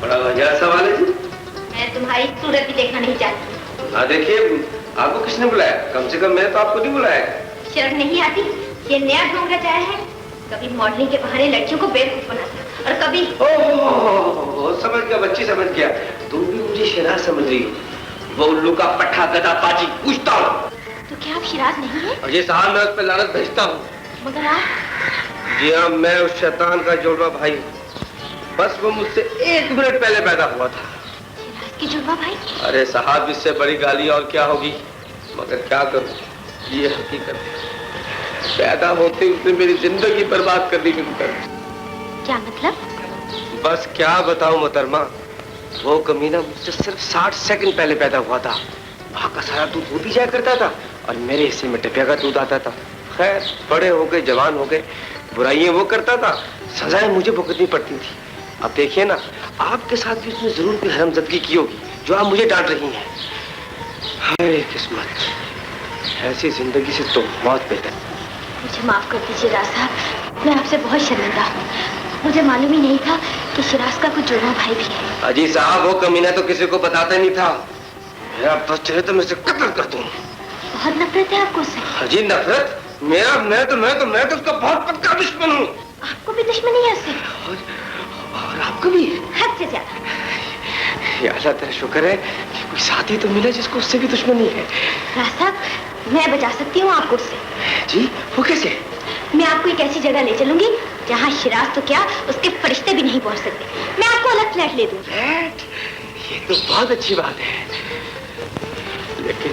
बड़ा वजह सवाल है जी। मैं तुम्हारी सूरत भी देखना नहीं चाहती। हाँ देखिए, आपको किसने बुलाया? कम से कम मैं तो आपको नहीं बुलाया। शर्म नहीं आती? ये नया ढोंग रचाया है। कभी मॉडलिंग के बहाने लड़कियों को बेवकूफ बनाता और कभी समझ गया बच्ची, समझ गया। तुम भी मुझे शिराज समझ रही हो। वो उल्लू का पट्टा गधा पाजी पूछता हूँ। तो क्या आप शिराज नहीं है? और ये साहब, मैं उस पर लानत भेजता हूँ। मगर आप? जी हाँ, मैं उस शैतान का जुड़वा भाई हूँ। बस वो मुझसे 1 मिनट पहले पैदा हुआ था। शिराज की जुड़वा भाई? अरे साहब, इससे बड़ी गाली और क्या होगी। मगर क्या करूँ, ये हकीकत है। पैदा होते उसने मेरी जिंदगी बर्बाद कर दी मिलकर। क्या मतलब? बस क्या बताऊं मोहतरमा, वो कमीना मुझसे सिर्फ 60 सेकंड पहले पैदा हुआ था। वहाँ का सारा दूध वो पी जाया करता था और मेरे हिस्से में टपिया का दूध आता था। खैर, बड़े हो गए, जवान हो गए, बुराइयां वो करता था, सजाएं मुझे भुगतनी पड़ती थी। अब देखिए ना, आपके साथ भी उसने जरूर कोई हरामजादगी की होगी जो आप मुझे डांट रही हैं। हाय किस्मत, ऐसी जिंदगी से तो मौत बेहतर। मुझे माफ कर दीजिए राज साहब, मैं आपसे बहुत शर्मिंदा हूँ। मुझे मालूम ही नहीं था कि शिराज का कुछ जुड़वा भाई भी है। अजी साहब, वो कमीना तो किसी को बताता नहीं था। मेरा बस चले तो मैं इसे कत्ल कर दूं। बहुत नफरत है आपको उससे? अजी नफरत? मैं तो उसका बहुत पक्का दुश्मन हूँ। आपको भी दुश्मनी है उससे? और आपको भी? हद से ज्यादा। या अल्लाह तेरा शुक्र है कि कोई साथी तो मिला जिसको उससे भी दुश्मनी है। राज साहब, मैं बचा सकती हूँ आपको उससे। जी, वो कैसे? मैं आपको एक ऐसी जगह ले चलूंगी जहाँ शिराज तो क्या, उसके फरिश्ते भी नहीं पहुँच सकते। मैं आपको अलग फ्लैट ले दूंगी। फ्लैट? ये तो बहुत अच्छी बात है, लेकिन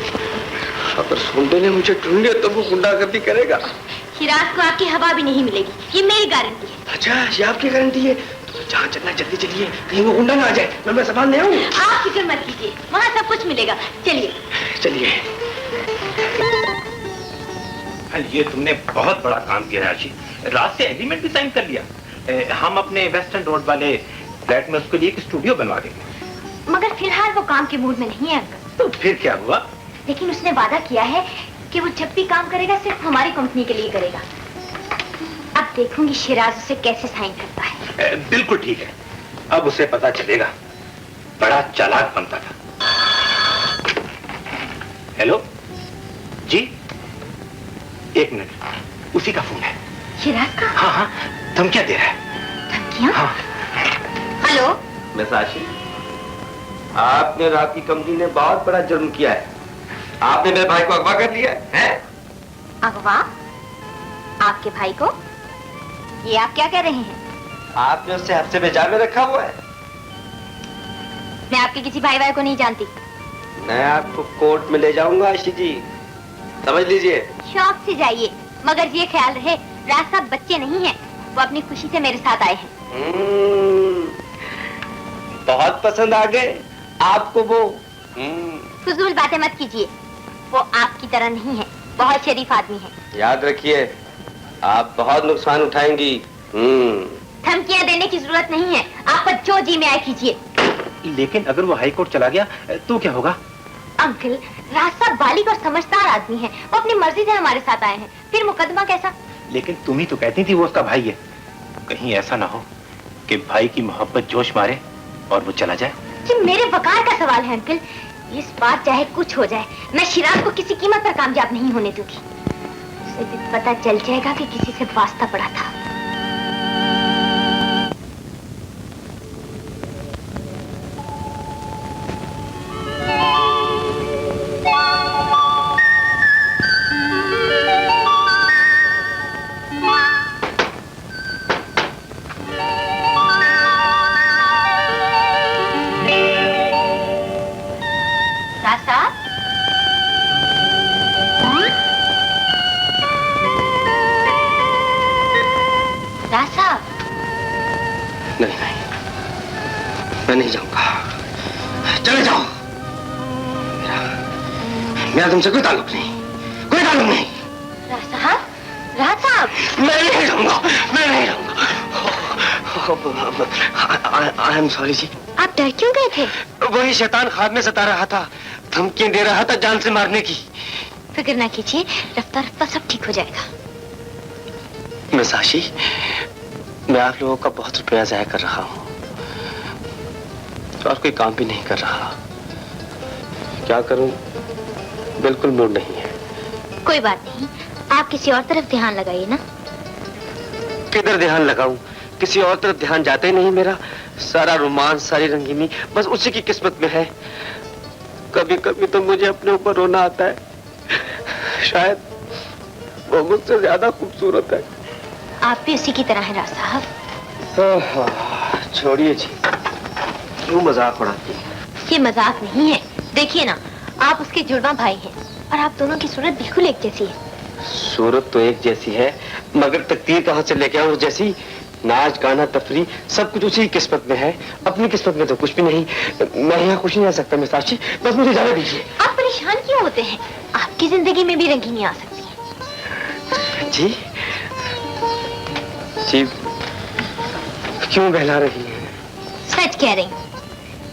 अगर सुंदे ने मुझे ढूंढ लिया तो वो गुंडागर्दी करेगा। शिराज को आपकी हवा भी नहीं मिलेगी, ये मेरी गारंटी है। अच्छा, ये आपकी गारंटी है? तो जहाँ चलना जल्दी चलिए, कहीं वो गुंडा ना आ जाए। मैं संभाल ले आऊँ। आप फिक्र मत कीजिए, वहाँ सब कुछ मिलेगा। चलिए चलिए। ये तुमने बहुत बड़ा काम किया है आशी। रात से एग्रीमेंट भी साइन कर लिया। हम अपने वेस्टर्न रोड वाले फ्लैट में उसके लिए एक स्टूडियो बनवा देंगे। मगर फिलहाल वो काम के मूड में नहीं है अंकल। तो फिर क्या हुआ? लेकिन उसने वादा किया है कि वो जब भी काम करेगा सिर्फ हमारी कंपनी के लिए करेगा। अब देखूंगी शिराज उसे कैसे साइन करता है। बिल्कुल ठीक है, अब उसे पता चलेगा। बड़ा चालाक बनता था। हेलो जी, एक मिनट, उसी का फोन है। शिराज का? हाँ हाँ, धमकियां दे रहा है। धमकियां? हाँ। हेलो मिस आशी, आपने और आपकी कंपनी ने बहुत बड़ा जुर्म किया है। आपने मेरे भाई को अगवा कर लिया है। अगवा? आपके भाई को? ये आप क्या कह रहे हैं? आपने उससे हफ्ते में जाल में रखा हुआ है। मैं आपके किसी भाई को नहीं जानती। मैं आपको कोर्ट में ले जाऊंगा आशी जी, समझ लीजिए। शौक से जाइए, मगर ये ख्याल रहे राज साहब बच्चे नहीं हैं, वो अपनी खुशी से मेरे साथ आए हैं। बहुत पसंद आ गए आपको वो। फजूल बातें मत कीजिए, वो आपकी तरह नहीं है, बहुत शरीफ आदमी है। याद रखिए, आप बहुत नुकसान उठाएंगी। धमकियां देने की जरूरत नहीं है, आपको जो जी में आए कीजिए। लेकिन अगर वो हाई कोर्ट चला गया तो क्या होगा? अंकल, राज साहब बालिग और समझदार आदमी हैं, वो अपनी मर्जी से हमारे साथ आए हैं, फिर मुकदमा कैसा? लेकिन तुम ही तो कहती थी वो उसका भाई है। कहीं ऐसा ना हो कि भाई की मोहब्बत जोश मारे और वो चला जाए। जी मेरे वकार का सवाल है अंकल, इस बार चाहे कुछ हो जाए, मैं शिराज को किसी कीमत पर कामयाब नहीं होने दूंगी। उसे भी पता चल जाएगा कि किसी से वास्ता पड़ा था। मैं नहीं जाऊंगा, चले जाओ। मेरा तुमसे कोई ताल्लुक नहीं, कोई ताल्लुक नहीं। राज साहब, मैं नहीं रहूंगा, मैं नहीं रहूंगा। आई एम सॉरी जी। आप डर क्यों गए थे? वही शैतान ख्वाब में सता रहा था, धमकियां दे रहा था जान से मारने की। फिक्र ना कीजिए, रफ्ता रफ्ता सब ठीक हो जाएगा। मिस आशी, मैं आप लोगों का बहुत रुपया जाया कर रहा हूँ और कोई काम भी नहीं कर रहा। क्या करूं, बिल्कुल मूड नहीं है। कोई बात नहीं, आप किसी और तरफ ध्यान लगाइए ना। किधर ध्यान लगाऊं, किसी और तरफ ध्यान जाता ही नहीं मेरा। सारा रोमांस, सारी रंगीनी बस उसी की किस्मत में है। कभी कभी तो मुझे अपने ऊपर रोना आता है, शायद वो मुझसे ज्यादा खूबसूरत है। आप भी उसी की तरह हैं राज साहब। छोड़िए जी, क्यों मजाक उड़ाती है? ये मजाक नहीं है, देखिए ना, आप उसके जुड़वा भाई हैं और आप दोनों की सूरत बिल्कुल एक जैसी है। सूरत तो एक जैसी है, मगर तकदीर कहाँ से लेके आऊं उस जैसी? नाच गाना तफरी सब कुछ उसी की किस्मत में है, अपनी किस्मत में तो कुछ भी नहीं। मैं यहाँ खुश नहीं आ सकता मिस आशी, बस मुझे जाने दीजिए। आप परेशान क्यों होते हैं? आपकी जिंदगी में भी रंगीनी आ सकती है। जी जी, क्यों बहला रही है? सच कह रही हूँ,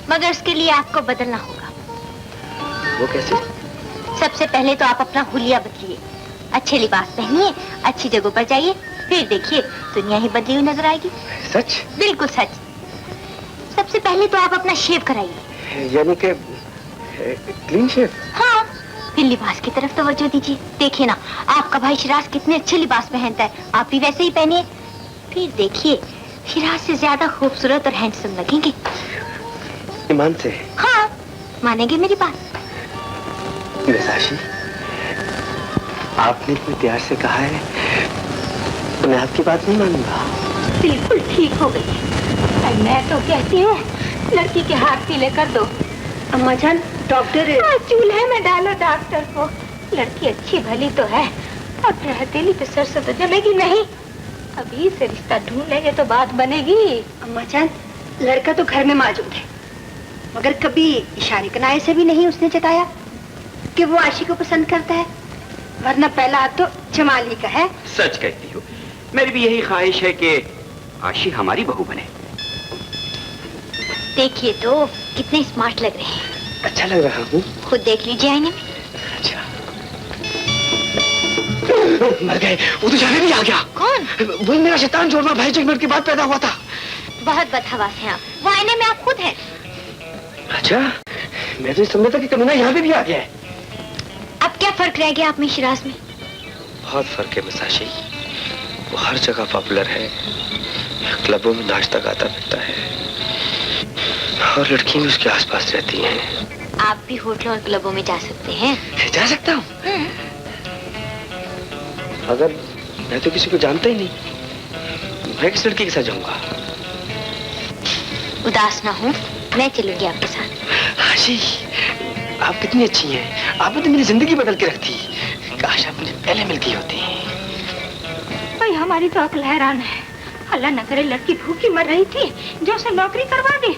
मगर उसके लिए आपको बदलना होगा। वो कैसे? सबसे पहले तो आप अपना हुलिया बदलिए, अच्छे लिबास पहनिए, अच्छी जगह पर जाइए, फिर देखिए दुनिया ही बदली हुई नजर आएगी। सच? बिल्कुल सच। सबसे पहले तो आप अपना शेव कराइए। यानी कि क्लीन शेव? हाँ, फिर लिबास की तरफ तवज्जो दीजिए। देखिए ना, आपका भाई शिराज कितने अच्छे लिबास पहनता है, आप भी वैसे ही पहनिए। फिर देखिए, शिराज से ज्यादा खूबसूरत और हैंडसम लगेंगे। ईमान से? हाँ, मानेंगे मेरी बात? मिस आशी, आपने इतने प्यार से कहा है तो मैं आपकी बात नहीं मानूंगा। बिल्कुल ठीक हो गई। मैं तो कहती हूँ लड़की के हाथ पीले कर दो। अम्मा जान, डॉक्टर चूल्हे में डालो डॉक्टर को। लड़की अच्छी भली तो है और हथेली पे सरसों तो जलेगी नहीं। अभी से रिश्ता ढूंढ लेंगे तो बात बनेगी। अम्मा जान, लड़का तो घर में मौजूद है, मगर कभी इशारे कनाए से भी नहीं उसने जताया कि वो आशी को पसंद करता है, वरना पहला हाथ तो जमाल ही का है। सच कहती हो, मेरी भी यही ख्वाहिश है कि आशी हमारी बहू बने। देखिए तो कितने स्मार्ट लग रहे हैं। अच्छा लग रहा हूँ? खुद देख लीजिए आईने में। अच्छा। मर गए, वो तो जाने भी आ गया। कौन? वो मेरा शैतान जोड़ना भाई जो एक मिनट के बाद पैदा हुआ था। बहुत बदहवास हैं आप, वो आईने में आप खुद हैं। अच्छा, मैं तो समझता कि कमीना यहाँ पे भी आ गया है। अब क्या फर्क रह गया आप में शिराज में? बहुत फर्क है मिसाशी। वो हर जगह पॉपुलर है, क्लबों में नाचता गाता फिरता है और लड़कियां भी उसके आसपास रहती हैं। आप भी होटलों और क्लबों में जा सकते हैं। जा सकता हूँ? अगर मैं तो किसी को जानता ही नहीं, मैं किस लड़की के साथ जाऊंगा? उदास ना हो, मैं चलूंगी आपके साथ। आशी, आप कितनी अच्छी हैं। आपने तो मेरी जिंदगी बदल के रख दी। काश आप मुझे पहले मिल गई होती। भाई हमारी तो अकल हैरान है। अल्लाह न करे लड़की भूखी मर रही थी, जो उसे नौकरी करवा दी।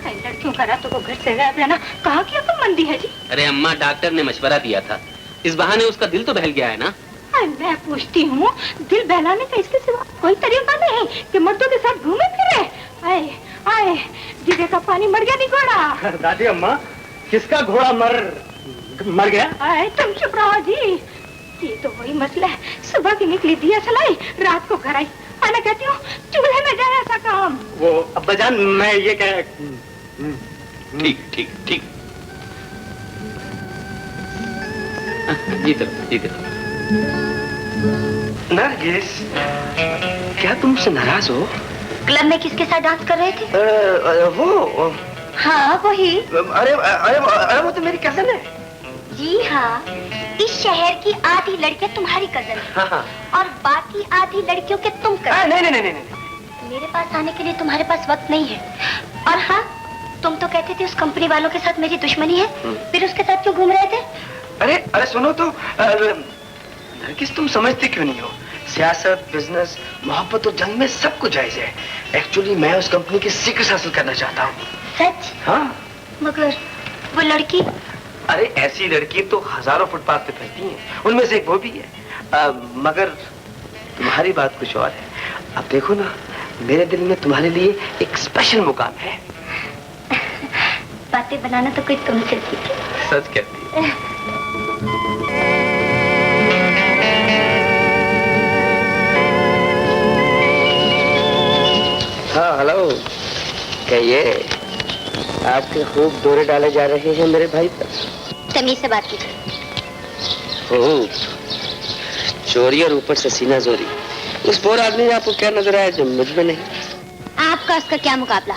लड़कियों का रातों को घर से गायब रहना कहाँ की अक्लमंदी है जी? अरे अम्मा, डॉक्टर ने मशवरा दिया था, इस बहाने उसका दिल तो बहल गया है ना। मैं पूछती हूँ, दिल बहलाने का इसके सिवा कोई तरीका नहीं कि मर्दों के साथ घूमे फिरे? आए आए, जीरे का पानी मर गया निगोड़ा। दादी अम्मा, किसका घोड़ा मर गया? आए तुम चुप रहो जी। ये तो वही मसला है, सुबह की निकली दिया सलाई, रात को घर आई। मैं कहती हूँ चूल्हे में जाए ऐसा काम। वो अब्बा जान, मैं ये कह। ठीक ठीक ठीक। इधर नरगिस, क्या तुम मुझसे नाराज हो? क्लब में किसके साथ डांस कर रहे थे? वो हाँ वही। अरे अरे अरे वो तो मेरी कजन है। जी हाँ, इस शहर की आधी लड़कियां तुम्हारी कजन है। हाँ। और बाकी आधी लड़कियों के तुम कजन। नहीं। मेरे पास आने के लिए तुम्हारे पास वक्त नहीं है। और हाँ, तुम तो कहते थे उस कंपनी वालों के साथ मेरी दुश्मनी है, फिर उसके साथ क्यों घूम रहे थे? अरे सुनो तो, नरगिस तुम समझते क्यों नहीं हो? सियासत, बिजनेस, मोहब्बत और जंग में सब कुछ जायज है। एक्चुअली मैं उस कंपनी की सीक्रेट हासिल करना चाहता हूँ। सच? हाँ। मगर वो लड़की? अरे ऐसी लड़की तो हजारों फुटपाथ पे फिरती हैं, उनमें से एक वो भी है। मगर तुम्हारी बात कुछ और है। अब देखो ना, मेरे दिल में तुम्हारे लिए एक स्पेशल मुकाम है। बातें बनाना तो कोई तुमसे सीखे। सच कहती है। हाँ हेलो, कहिए, आपके खूब दौरे डाले जा रहे हैं मेरे भाई पर। तमीज से बात कीजिए। चोरी और ऊपर से सीना जोरी। उस बोर आदमी में आपको क्या नजर आया जो मुझ में नहीं? आपका उसका क्या मुकाबला?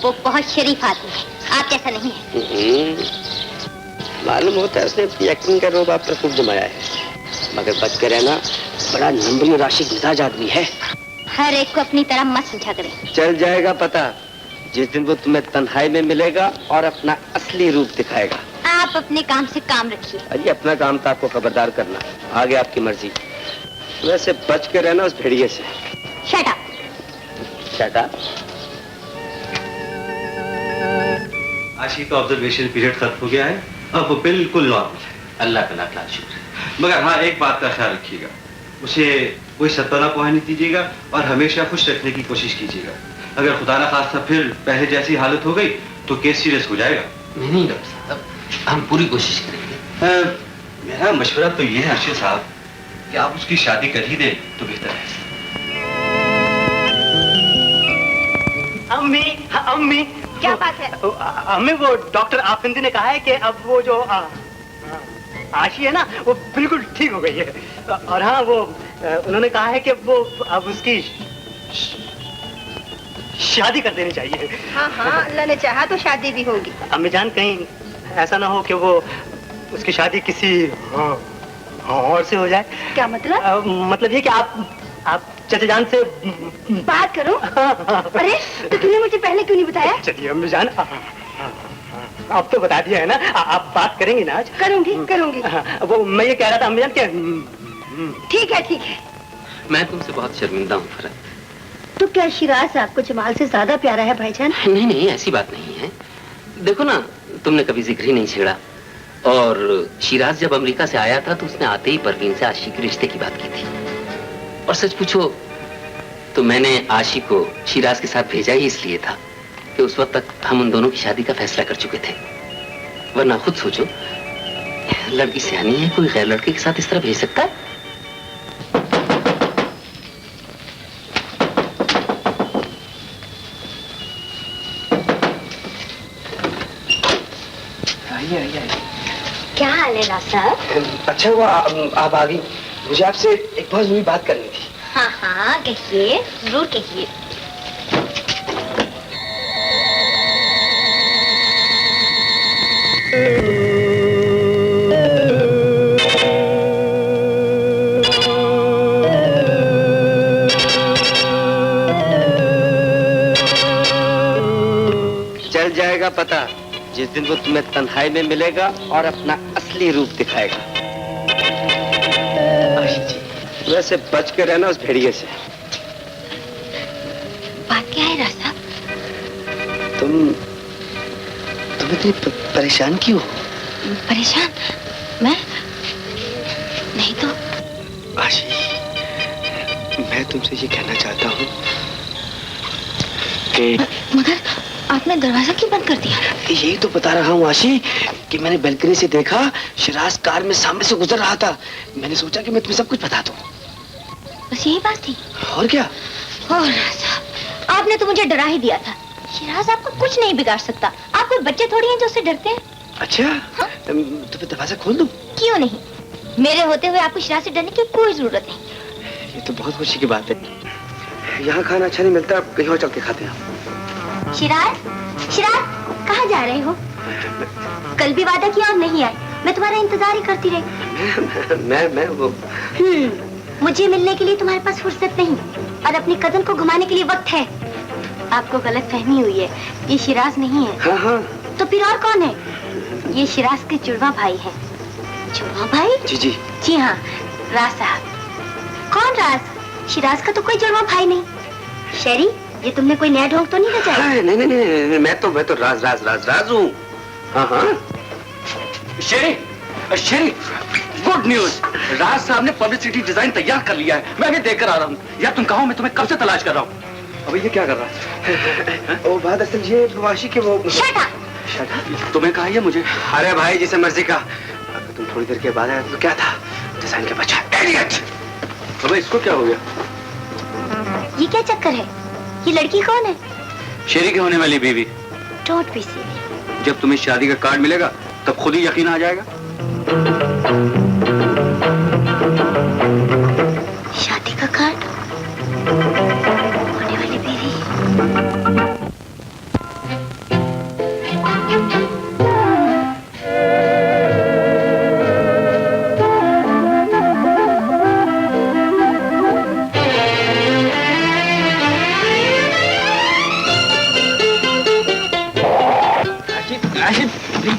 वो बहुत शरीफ आदमी है, आप जैसा नहीं है। मालूम होता है उसने अपनी एक्टिंग का रोब आप पर खूब जमाया है, मगर बच कर रहना, बड़ा नंबरी और आशिक मिजाज आदमी है। हर एक को अपनी तरह मत समझा करें। चल जाएगा पता जिस दिन वो तुम्हें तन्हाई में मिलेगा और अपना असली रूप दिखाएगा। आप अपने काम से काम रखिए। अरे अपना काम था आपको खबरदार करना, आगे आपकी मर्जी। वैसे बच के रहना उस भेड़िए से। Shut up. Shut up. आशी का ऑब्जर्वेशन पीरियड खत्म हो गया है, अब वो बिल्कुल नॉर्मल है। अल्लाह का लाख लाख शुक्र है। मगर हाँ, एक बात का ख्याल रखिएगा, उसे कोई सतपना पहुंचने दीजिएगा और हमेशा खुश रखने की कोशिश कीजिएगा। अगर खुदा ना खास्ता फिर पहले जैसी हालत हो गई तो केस सीरियस हो जाएगा। नहीं डॉक्टर साहब, हम पूरी कोशिश करेंगे। मेरा मशवरा तो ये है अर्शद साहब कि आप उसकी शादी कर ही दें तो बेहतर है। अम्मी, अम्मी, क्या बात है? अम्मी, वो डॉक्टर आफंदी ने कहा है कि अब वो जो आशी है ना, वो बिल्कुल ठीक हो गई है। और हाँ, वो उन्होंने कहा है कि वो अब उसकी शादी कर देनी चाहिए। हाँ हाँ, अल्लाह ने चाहा तो शादी भी होगी। अम्मी जान, कहीं ऐसा ना हो कि वो उसकी शादी किसी और से हो जाए। क्या मतलब? मतलब ये कि आप चचा जान से बात करो। अरे तो तुमने मुझे पहले क्यों नहीं बताया? चलिए अम्मी जान, अब तो बता दिया है ना, आप बात करेंगे ना आज? करूंगी करूंगी। वो मैं ये कह रहा था अम्मी जान कि ठीक है ठीक है। मैं तुमसे बहुत शर्मिंदा हूँ फरहत। तो क्या शिराज आपको जमाल से ज्यादा प्यारा है भाईजान? नहीं नहीं, ऐसी बात नहीं है। देखो ना, तुमने कभी जिक्र ही नहीं छेड़ा। और शिराज जब अमेरिका से आया था तो उसने आते ही परवीन से आशी के रिश्ते की बात की थी। और सच पूछो तो मैंने आशी को शिराज के साथ भेजा ही इसलिए था कि उस वक्त तक हम उन दोनों की शादी का फैसला कर चुके थे। वरना खुद सोचो, लड़की सियानी है, कोई गैर लड़के के साथ इस तरह भेज सकता है? क्या हाल है राज साहब? अच्छा हुआ आप आ गई। मुझे आपसे एक बहुत जरूरी बात करनी थी। हाँ हाँ, कहिए, जरूर कहिए। चल जाएगा पता जिस दिन वो तुम्हें तन्हाई में मिलेगा और अपना असली रूप दिखाएगा। वैसे बच के रहना उस भेड़िए से। बात क्या है राज साहब? तुम इतनी परेशान क्यों? परेशान? मैं? नहीं तो। आशी, मैं तुमसे ये कहना चाहता हूँ कि मगर आपने दरवाजा क्यों बंद कर दिया? यही तो बता रहा हूँ आशी कि मैंने बैल्कनी से देखा शिराज कार में सामने से गुजर रहा था। मैंने सोचा कि मैं तुम्हें सब कुछ बता दूँ। बस यही बात थी? और क्या? और साहब, आपने तो मुझे डरा ही दिया था। शिराज आपको कुछ नहीं बिगाड़ सकता। आप कोई बच्चे थोड़ी हैं जो उससे डरते हैं। अच्छा? हाँ? तो फिर दरवाजा खोल दूँ? क्यों नहीं? मेरे होते हुए आपको शिराज से डरने की कोई जरूरत नहीं। ये तो बहुत खुशी की बात है। यहाँ खाना अच्छा नहीं मिलता, कहीं और चल के खाते हैं। शिराज, शिराज, कहाँ जा रहे हो? कल भी वादा किया और नहीं आए। मैं तुम्हारा इंतजार ही करती रही। मैं वो मुझे मिलने के लिए तुम्हारे पास फुर्सत नहीं और अपनी कदम को घुमाने के लिए वक्त है। आपको गलत फहमी हुई है, ये शिराज नहीं है। हाँ हाँ। तो फिर और कौन है? ये शिराज के जुड़वा भाई है। जुड़वा भाई? जी जी जी हाँ, राज साहब। कौन राज? शिराज का तो कोई जुड़वा भाई नहीं। शेरी, ये तुमने कोई नया ढोंग तो नहीं बजाया? हाँ, नहीं, मैं तो राज हूँ। हाँ हाँ। शेरी, गुड न्यूज। राज साहब ने पब्लिसिटी डिजाइन तैयार कर लिया है। मैं अभी देख कर आ रहा हूँ। यार तुम कहो, मैं तुम्हें कब से तलाश कर रहा हूँ। अब ये क्या कर रहा है? वो बात असल ये वाशी के वो Shut up! तुम्हें कहा ये मुझे? अरे भाई, जिसे मर्जी का। अगर तुम थोड़ी देर के बाद आए तो क्या था? डिजाइन के बच्चा इडियट। अबे इसको क्या हो गया? ये क्या चक्कर है? ये लड़की कौन है? शेरी की होने वाली बीवी। Don't be silly. जब तुम्हें शादी का कार्ड मिलेगा तब खुद ही यकीन आ जाएगा। शादी का कार्ड? होने वाली बीवी?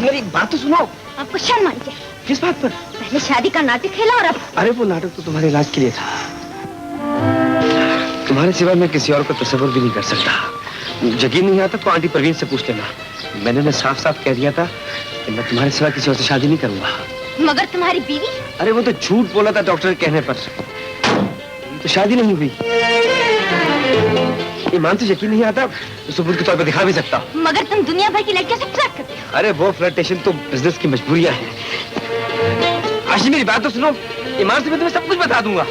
मेरी बात तो सुनो। आपको शर्म आई क्या? किस बात पर? पहले शादी का नाटक खेला और अब? अरे वो नाटक तो तुम्हारे इलाज के लिए था। तुम्हारे सिवा मैं किसी और को तस्वीर भी नहीं कर सकता। यकीन नहीं आता तो आंटी परवीन से पूछ लेना। मैंने उन्हें साफ साफ कह दिया था कि मैं तुम्हारे सिवा किसी और से शादी नहीं करूंगा। मगर तुम्हारी बीवी? अरे वो तो झूठ बोला था डॉक्टर के कहने पर। तो शादी नहीं हुई। ईमान से यकीन नहीं आता तो सबूत के तौर पर दिखा भी सकता। मगर तुम दुनिया भर की लड़कियों से फ्लर्ट करते हो। अरे वो फ्लर्टेशन तो बिजनेस की मजबूरियां हैं। आशी मेरी बात तो सुनो, ईमान से मैं तुम्हें सब कुछ बता दूंगा।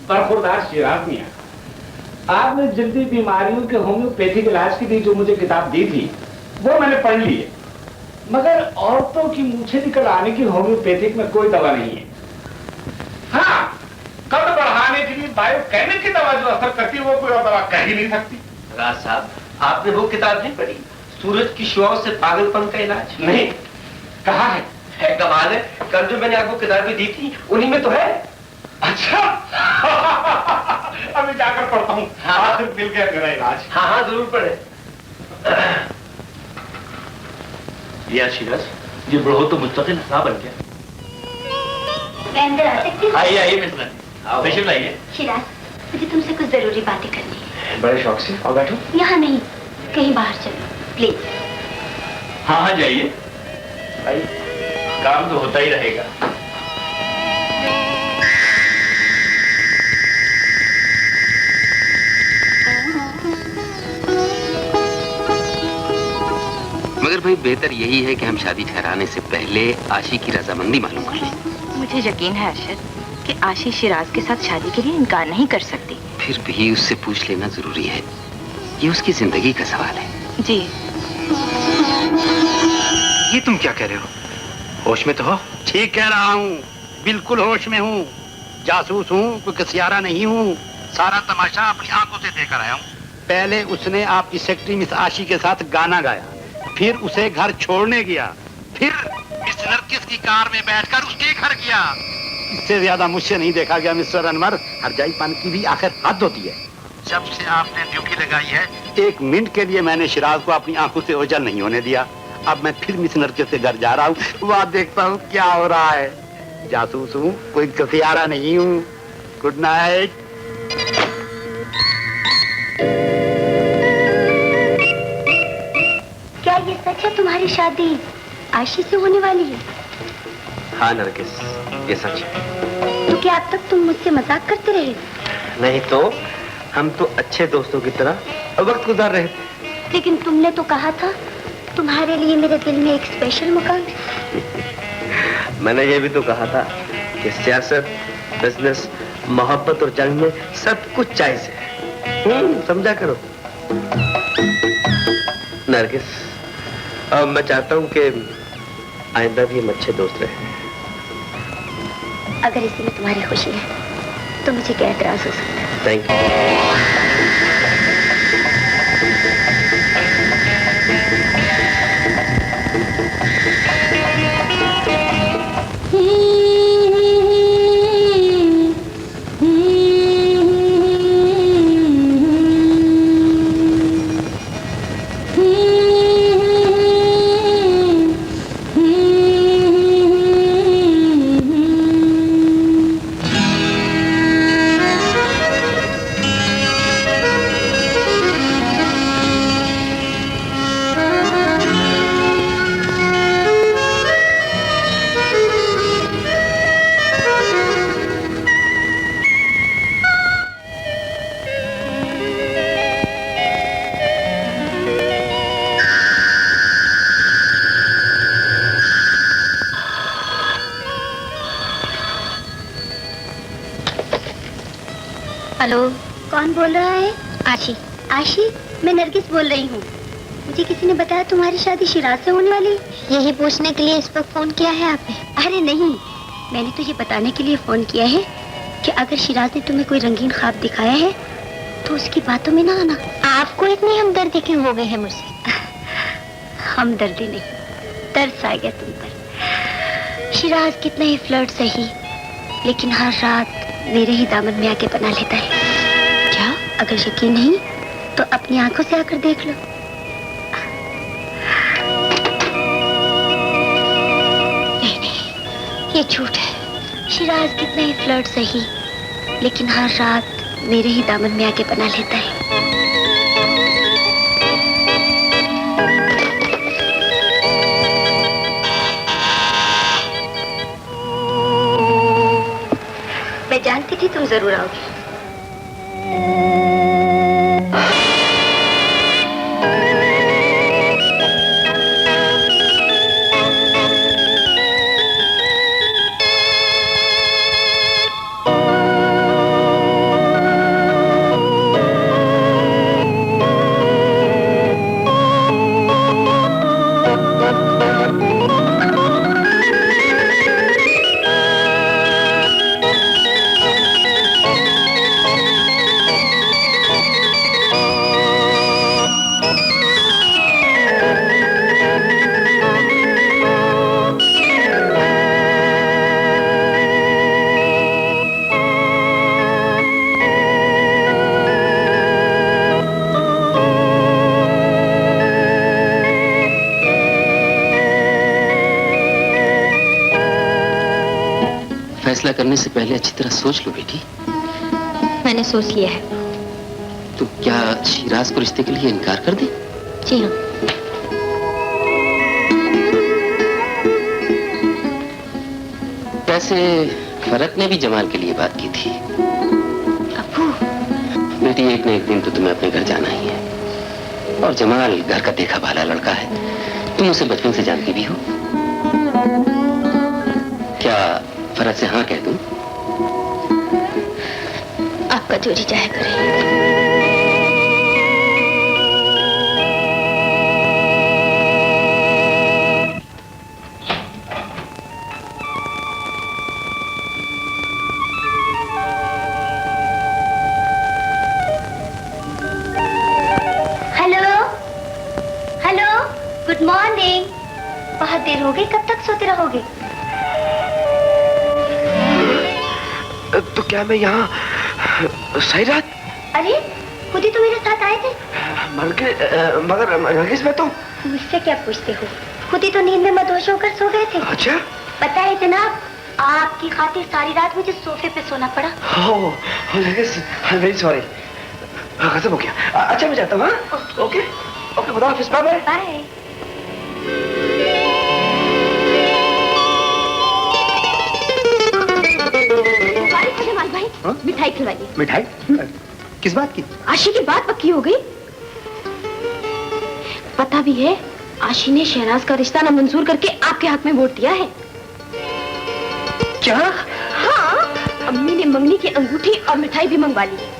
बरखुरदार शिराज मियां, आपने जल्दी बीमारियों के होम्योपैथिक इलाज के लिए जो मुझे किताब दी थी वो मैंने पढ़ ली है, मगर औरतों की मूछें निकल आने की होम्योपैथिक में कोई दवा नहीं है। हाँ, कद बढ़ाने के लिए बायोकेमिक की दवा जो असर करती है वो कोई और दवा कर ही नहीं सकती। राज साहब, आपने वो किताब नहीं पढ़ी, सूरज की शुआओं से पागलपन का इलाज? नहीं, कहाँ है? कमाल है, कल जो मैंने आपको किताबें दी थी उन्हीं में तो है। अच्छा अभी जाकर पढ़ता हूँ। हाँ, मिल गया मेरा इलाज। हाँ हाँ जरूर पढ़े। या शिराज, ये बड़ो तो मुस्तकिल हिसाब बन गया। मैं अंदर आ सकती हूँ? आइए आइए मिस रानी, तशरीफ लाइए। शिराज, मुझे तुमसे कुछ जरूरी बातें करनी है। बड़े शौक से, और बैठो। यहाँ नहीं, कहीं बाहर चलो प्लीज। हाँ हाँ जाइए, भाई काम तो होता ही रहेगा। मगर भाई बेहतर यही है कि हम शादी ठहराने से पहले आशी की रजामंदी मालूम कर लें। मुझे यकीन है अरशद कि आशी शिराज के साथ शादी के लिए इनकार नहीं कर सकती। फिर भी उससे पूछ लेना जरूरी है, ये उसकी जिंदगी का सवाल है। जी। ये तुम क्या कह रहे हो? होश में तो हो? ठीक कह रहा हूँ, बिल्कुल होश में हूँ। जासूस हूँ, कोई कसियारा नहीं हूँ। सारा तमाशा अपनी आंखों से देखकर आया हूँ। पहले उसने आपकी सेक्रेटरी मिस आशी के साथ गाना गाया, फिर उसे घर छोड़ने गया, फिर मिस नरगिस की कार में बैठकर उसके घर गया। इससे ज्यादा मुझसे नहीं देखा गया मिस्टर अनवर। हरजाईपन की भी आखिर हद होती है। जब से आपने ड्यूटी लगाई है, एक मिनट के लिए मैंने शिराज को अपनी आंखों से ओझल नहीं होने दिया। अब मैं फिर मिस नरगिस के घर जा रहा हूँ, वहाँ देखता हूँ क्या हो रहा है। जासूस हूँ, कोई कसियारा नहीं हूँ। Good night. क्या ये सच है तुम्हारी शादी आशी से होने वाली है? हाँ नरगिस, ये सच है। तो क्या अब तक तुम मुझसे मजाक करते रहे? नहीं तो, हम तो अच्छे दोस्तों की तरह वक्त गुजार रहे थे। लेकिन तुमने तो कहा था तुम्हारे लिए मेरे दिल में एक स्पेशल मुकाम है। मैंने ये भी तो कहा था कि सियासत, बिजनेस, मोहब्बत और जंग में सब कुछ जायज है। समझा करो नरगिस। अब मैं चाहता हूँ कि आइंदा भी हम अच्छे दोस्त रहे। अगर इसी में तुम्हारी खुशी है तो मुझे क्या एतराज हो सकता है? Thank you. हेलो, कौन बोल रहा है? आशी। आशी, मैं नरगिस बोल रही हूँ। मुझे किसी ने बताया तुम्हारी शादी शिराज से होने वाली। यही पूछने के लिए इस वक्त फोन किया है आपने? अरे नहीं, मैंने तो ये बताने के लिए फोन किया है कि अगर शिराज ने तुम्हें कोई रंगीन ख्वाब दिखाया है तो उसकी बातों में ना आना। आपको इतनी हमदर्दी क्यों हो गई है मुझसे? हमदर्दी नहीं, तरस आ गया तुम पर। शिराज कितना ही फ्लर्ट सही, लेकिन हर रात मेरे ही दामन में आके बना लेता है। क्या? अगर यकीन नहीं तो अपनी आंखों से आकर देख लो। नहीं नहीं, ये झूठ है। शिराज कितना ही फ्लर्ट सही, लेकिन हर रात मेरे ही दामन में आके बना लेता है। जानती थी तुम जरूर आओगे। फैसला करने से पहले अच्छी तरह सोच लो बेटी। मैंने सोच लिया है। तो क्या शिराज को रिश्ते के लिए इनकार कर दे? जी हाँ। वैसे फरक ने भी जमाल के लिए बात की थी। अब्बू। बेटी एक न एक दिन तो तुम्हें अपने घर जाना ही है, और जमाल घर का देखा भाला लड़का है। तुम उसे बचपन से जानती भी हो। क्या फरक से हाँ कह दूं? आपका जो जी चाहे करे। Hello, good morning. बहुत देर हो गई, कब तक सोते रहोगे? तो क्या मैं यहाँ सही रात? अरे खुद ही तो मेरे साथ आए थे। मगर नरगिस में तो मुझसे क्या पूछते हो? खुद ही तो नींद में मदहोश होकर सो गए थे। अच्छा? पता है जनाब, आपकी खातिर सारी रात मुझे सोफे पे सोना पड़ा। Nargis, I am very sorry. खत्म हो गया। अच्छा मैं जाता हूँ। हाँ? ओके ओके, खुदा हाफिज़। Bye bye. बाय। भाई मिठाई खिलवाइए। मिठाई? किस बात की? आशी की बात पक्की हो गई। पता भी है, आशी ने शहनाज का रिश्ता नामंजूर करके आपके हक में वोट दिया है। क्या? हाँ, अम्मी ने मंगनी की अंगूठी और मिठाई भी मंगवा ली है।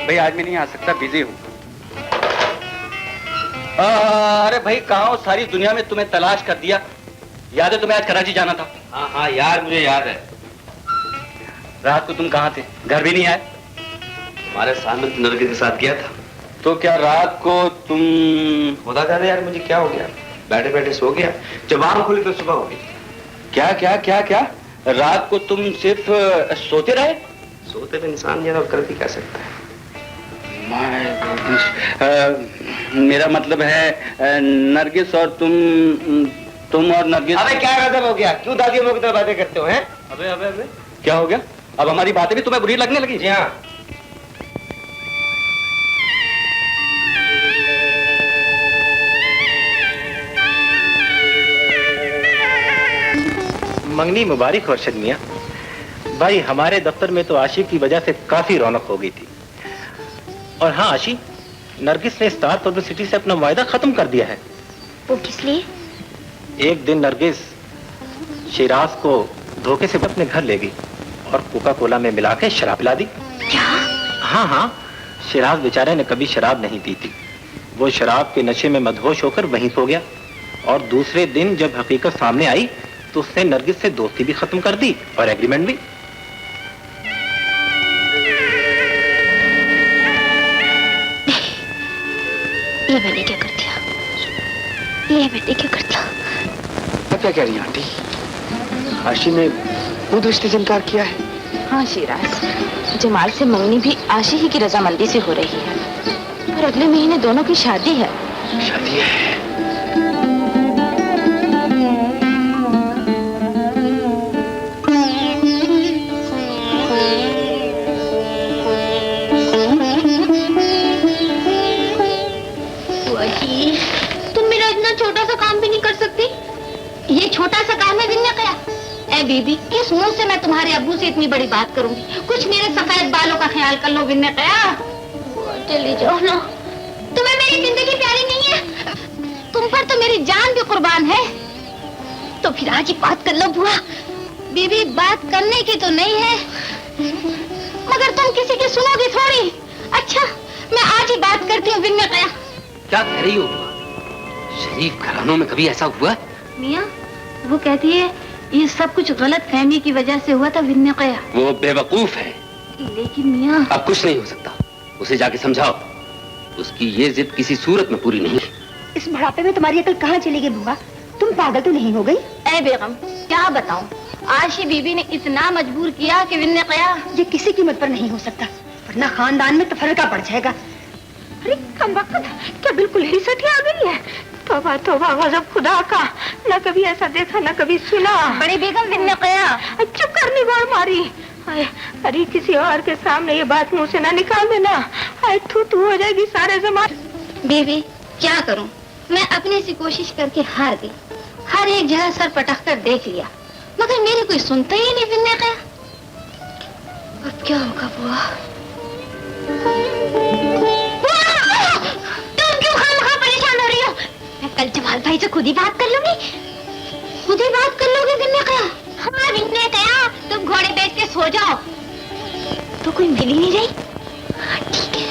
भाई आज मैं नहीं आ सकता, बिजी हूँ। अरे भाई कहाँ हो? सारी दुनिया में तुम्हें तलाश कर दिया। याद है तुम्हें आज कराची जाना था? हाँ हाँ यार, मुझे याद है। रात को तुम कहाँ थे? घर भी नहीं आए? हमारे सामने तो नरगिस के साथ गया था। तो क्या रात को तुम? खुदा जाने यार मुझे क्या हो गया, बैठे बैठे सो गया। जब आँख खुली तो सुबह हो गई। क्या क्या क्या क्या? रात को तुम सिर्फ सोते रहे? सोते भी इंसान यार, और कर भी क्या सकता है। मेरा मतलब है नरगिस और तुम और नरगिस। अबे क्या गजब हो गया? क्यों दादी अम्मा की तरह बातें करते हो? हैं? अबे अबे अबे क्या हो गया? अब हमारी बातें भी तुम्हें बुरी लगने लगी? जी हाँ। मंगनी मुबारक हो अर्शद मियां। भाई हमारे दफ्तर में तो आशी की वजह से काफी रौनक हो गई थी। और हाँ आशी, नरगिस ने स्टार पब्लिसिटी से अपना वायदा खत्म कर दिया है। वो किस लिए? एक दिन नरगिस शिराज को धोखे से अपने घर ले गई और कोका कोला में मिला के शराब पिला दी। क्या? हाँ हाँ, शिराज बेचारे ने कभी शराब नहीं पी थी। वो शराब के नशे में मदहोश होकर वहीं सो गया। और दूसरे दिन जब हकीकत सामने आई तो उसने नरगिस से दोस्ती भी खत्म कर दी और एग्रीमेंट भी। ये मैंने क्या कर दिया? ये मैंने क्या कर दिया? अब क्या कह रही हैं आंटी? आशी ने खुद रिश्ते से इनकार किया है? हाँ शिराज, जमाल से मंगनी भी आशी ही की रजामंदी से हो रही है। और अगले महीने दोनों की शादी है। शादी है? ये छोटा सा काम है विन्या कया। ए बीबी, किस मुंह से मैं तुम्हारे अब्बू से इतनी बड़ी बात करूंगी? कुछ मेरे सफेद बालों का ख्याल कर लो विन्या कया। चली जाओ ना। तुम्हें मेरी जिंदगी प्यारी नहीं है? तुम पर तो मेरी जान भी कुर्बान है। तो फिर आज ही बात कर लो बुआ। बीबी, बात करने की तो नहीं है, मगर तुम किसी की सुनोगी थोड़ी। अच्छा, मैं आज ही बात करती हूँ विन्या कया। क्या कह रही हो? शरीफ घरानों में कभी ऐसा हुआ? मियाँ, वो कहती है ये सब कुछ गलत फहमी की वजह से हुआ था विन्या कया। वो बेवकूफ है। लेकिन मियाँ, अब कुछ नहीं हो सकता। उसे जाके समझाओ। उसकी ये जिद किसी सूरत में पूरी नहीं। इस बुढ़ापे में तुम्हारी अकल कहाँ चली गई बुआ? तुम पागल तो नहीं हो गई? ए बेगम, क्या बताऊं, आशी बीबी ने इतना मजबूर किया कि विन्या कया। ये किसी कीमत पर नहीं हो सकता, वरना खानदान में तफरका पड़ जाएगा। अरे कमबख्त, क्या बिल्कुल ही सटिया आ गई है? तौबा तौबा, गजब खुदा का। न कभी ऐसा देखा न कभी सुना। बड़ी बेगम विन्या कया। चुप करनी बार मारी। अरे किसी और के सामने ये बात मुंह से ना निकाल देना। थू थू हो जाएगी सारे जमाने। बीबी, क्या करूं, मैं अपने से कोशिश करके हार गई। हर एक जगह सर पटक कर देख लिया, मगर मेरी कोई सुनता ही नहीं विन्या कया। अब क्या होगा बुआ? तुम क्यों खामखा परेशान हो रही हो? मैं कल जमाल भाई से खुद ही बात कर लूंगी। खुद ही बात कर लोगे विन्या कया? हाँ विन्या कया, तुम घोड़े बेच के सो जाओ। तो कोई मिल ही नहीं रही। ठीक है।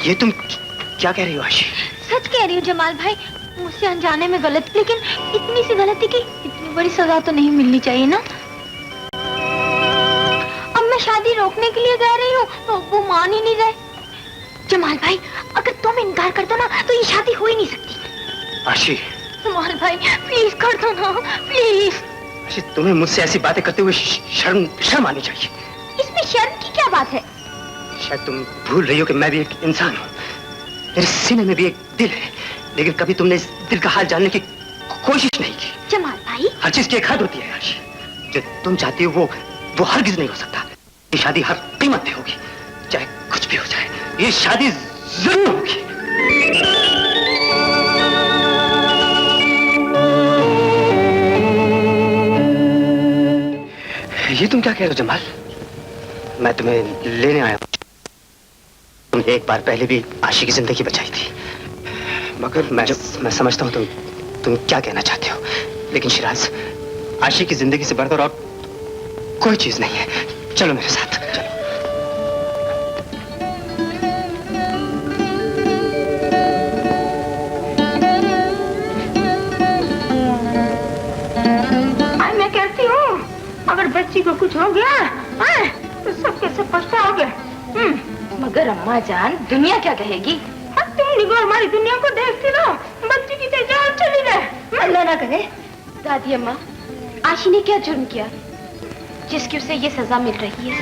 ये तुम क्या कह रही हो आशी? सच कह रही हूँ जमाल भाई, मुझसे अनजाने में गलती, लेकिन इतनी सी गलती की इतनी बड़ी सजा तो नहीं मिलनी चाहिए ना। अब मैं शादी रोकने के लिए जा रही हूँ तो वो मान ही नहीं रहे। जमाल भाई, अगर तुम इनकार कर दो ना तो ये शादी हो ही नहीं सकती। आशी, जमाल भाई प्लीज कर दो ना, प्लीज। आशी, तुम्हें मुझसे ऐसी बातें करते हुए शर्म आनी चाहिए। इसमें शर्म की क्या बात है? शायद तुम भूल रही हो कि मैं भी एक इंसान हूँ। मेरे सीने में भी एक दिल है, लेकिन कभी तुमने इस दिल का हाल जानने की कोशिश नहीं की। जमाल भाई, हर चीज की एक हद होती है आशी। जो तुम चाहती हो वो हरगिज नहीं हो सकता। ये शादी हर कीमत पे होगी, चाहे कुछ भी हो जाए। ये शादी जरूर होगी। ये तुम क्या कह रहे हो जमाल? मैं तुम्हें लेने आया हूं। तुमने एक बार पहले भी आशी की जिंदगी बचाई थी, मगर मैं समझता हूँ तुम क्या कहना चाहते हो, लेकिन शिराज, आशी की जिंदगी से बढ़कर और कोई चीज नहीं है। चलो मेरे साथ, चलो। मैं कहती हूँ अगर बच्ची को कुछ हो गया तो सबके सब पछताओगे। मगर अम्मा जान, दुनिया क्या कहेगी? तुम निगो हमारी दुनिया को देखती रहो, बच्ची की तो जान चली जाए। अल्लाह ना करे। दादी अम्मा, आशी ने क्या जुर्म किया जिसकी उसे ये सजा मिल रही है?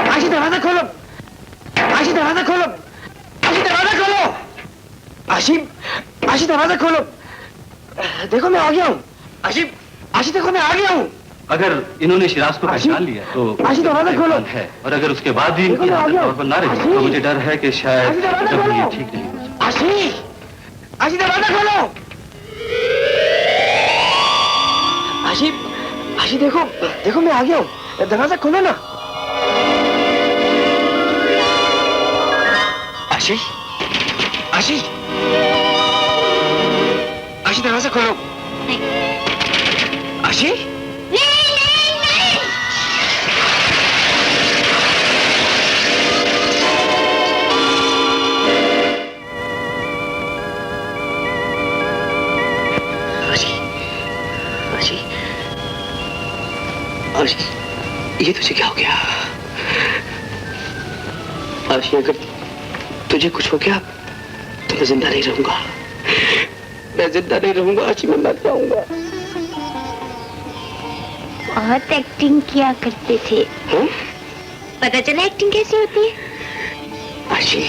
आशी दरवाजा खोलो, आशी दरवाजा खोलो, आशी दरवाजा खोलो, आशी दरवाजा खोलो। देखो मैं आ गया हूँ। आशी देखो मैं आ गया हूँ। अगर इन्होंने शिराज को पहचान लिया तो आशी दरवाजा खोलो है, और अगर उसके बाद भी इनकी हालत तौर पर ना रही तो मुझे डर है कि शायद कभी ये ठीक नहीं हो सकता। आशी दरवाजा खोलो। आशी देखो मैं आ गया हूँ, दरवाजा खोलो ना। आशी दरवाजा खोलो। आशी? ये तुझे क्या हो गया? आशी, अगर तुझे कुछ हो गया तो मैं जिंदा नहीं रहूंगा। मैं जिंदा नहीं रहूंगा आशी, मैं मर जाऊंगा। बहुत एक्टिंग किया करते थे। हाँ? पता चला एक्टिंग कैसी होती है? आशी,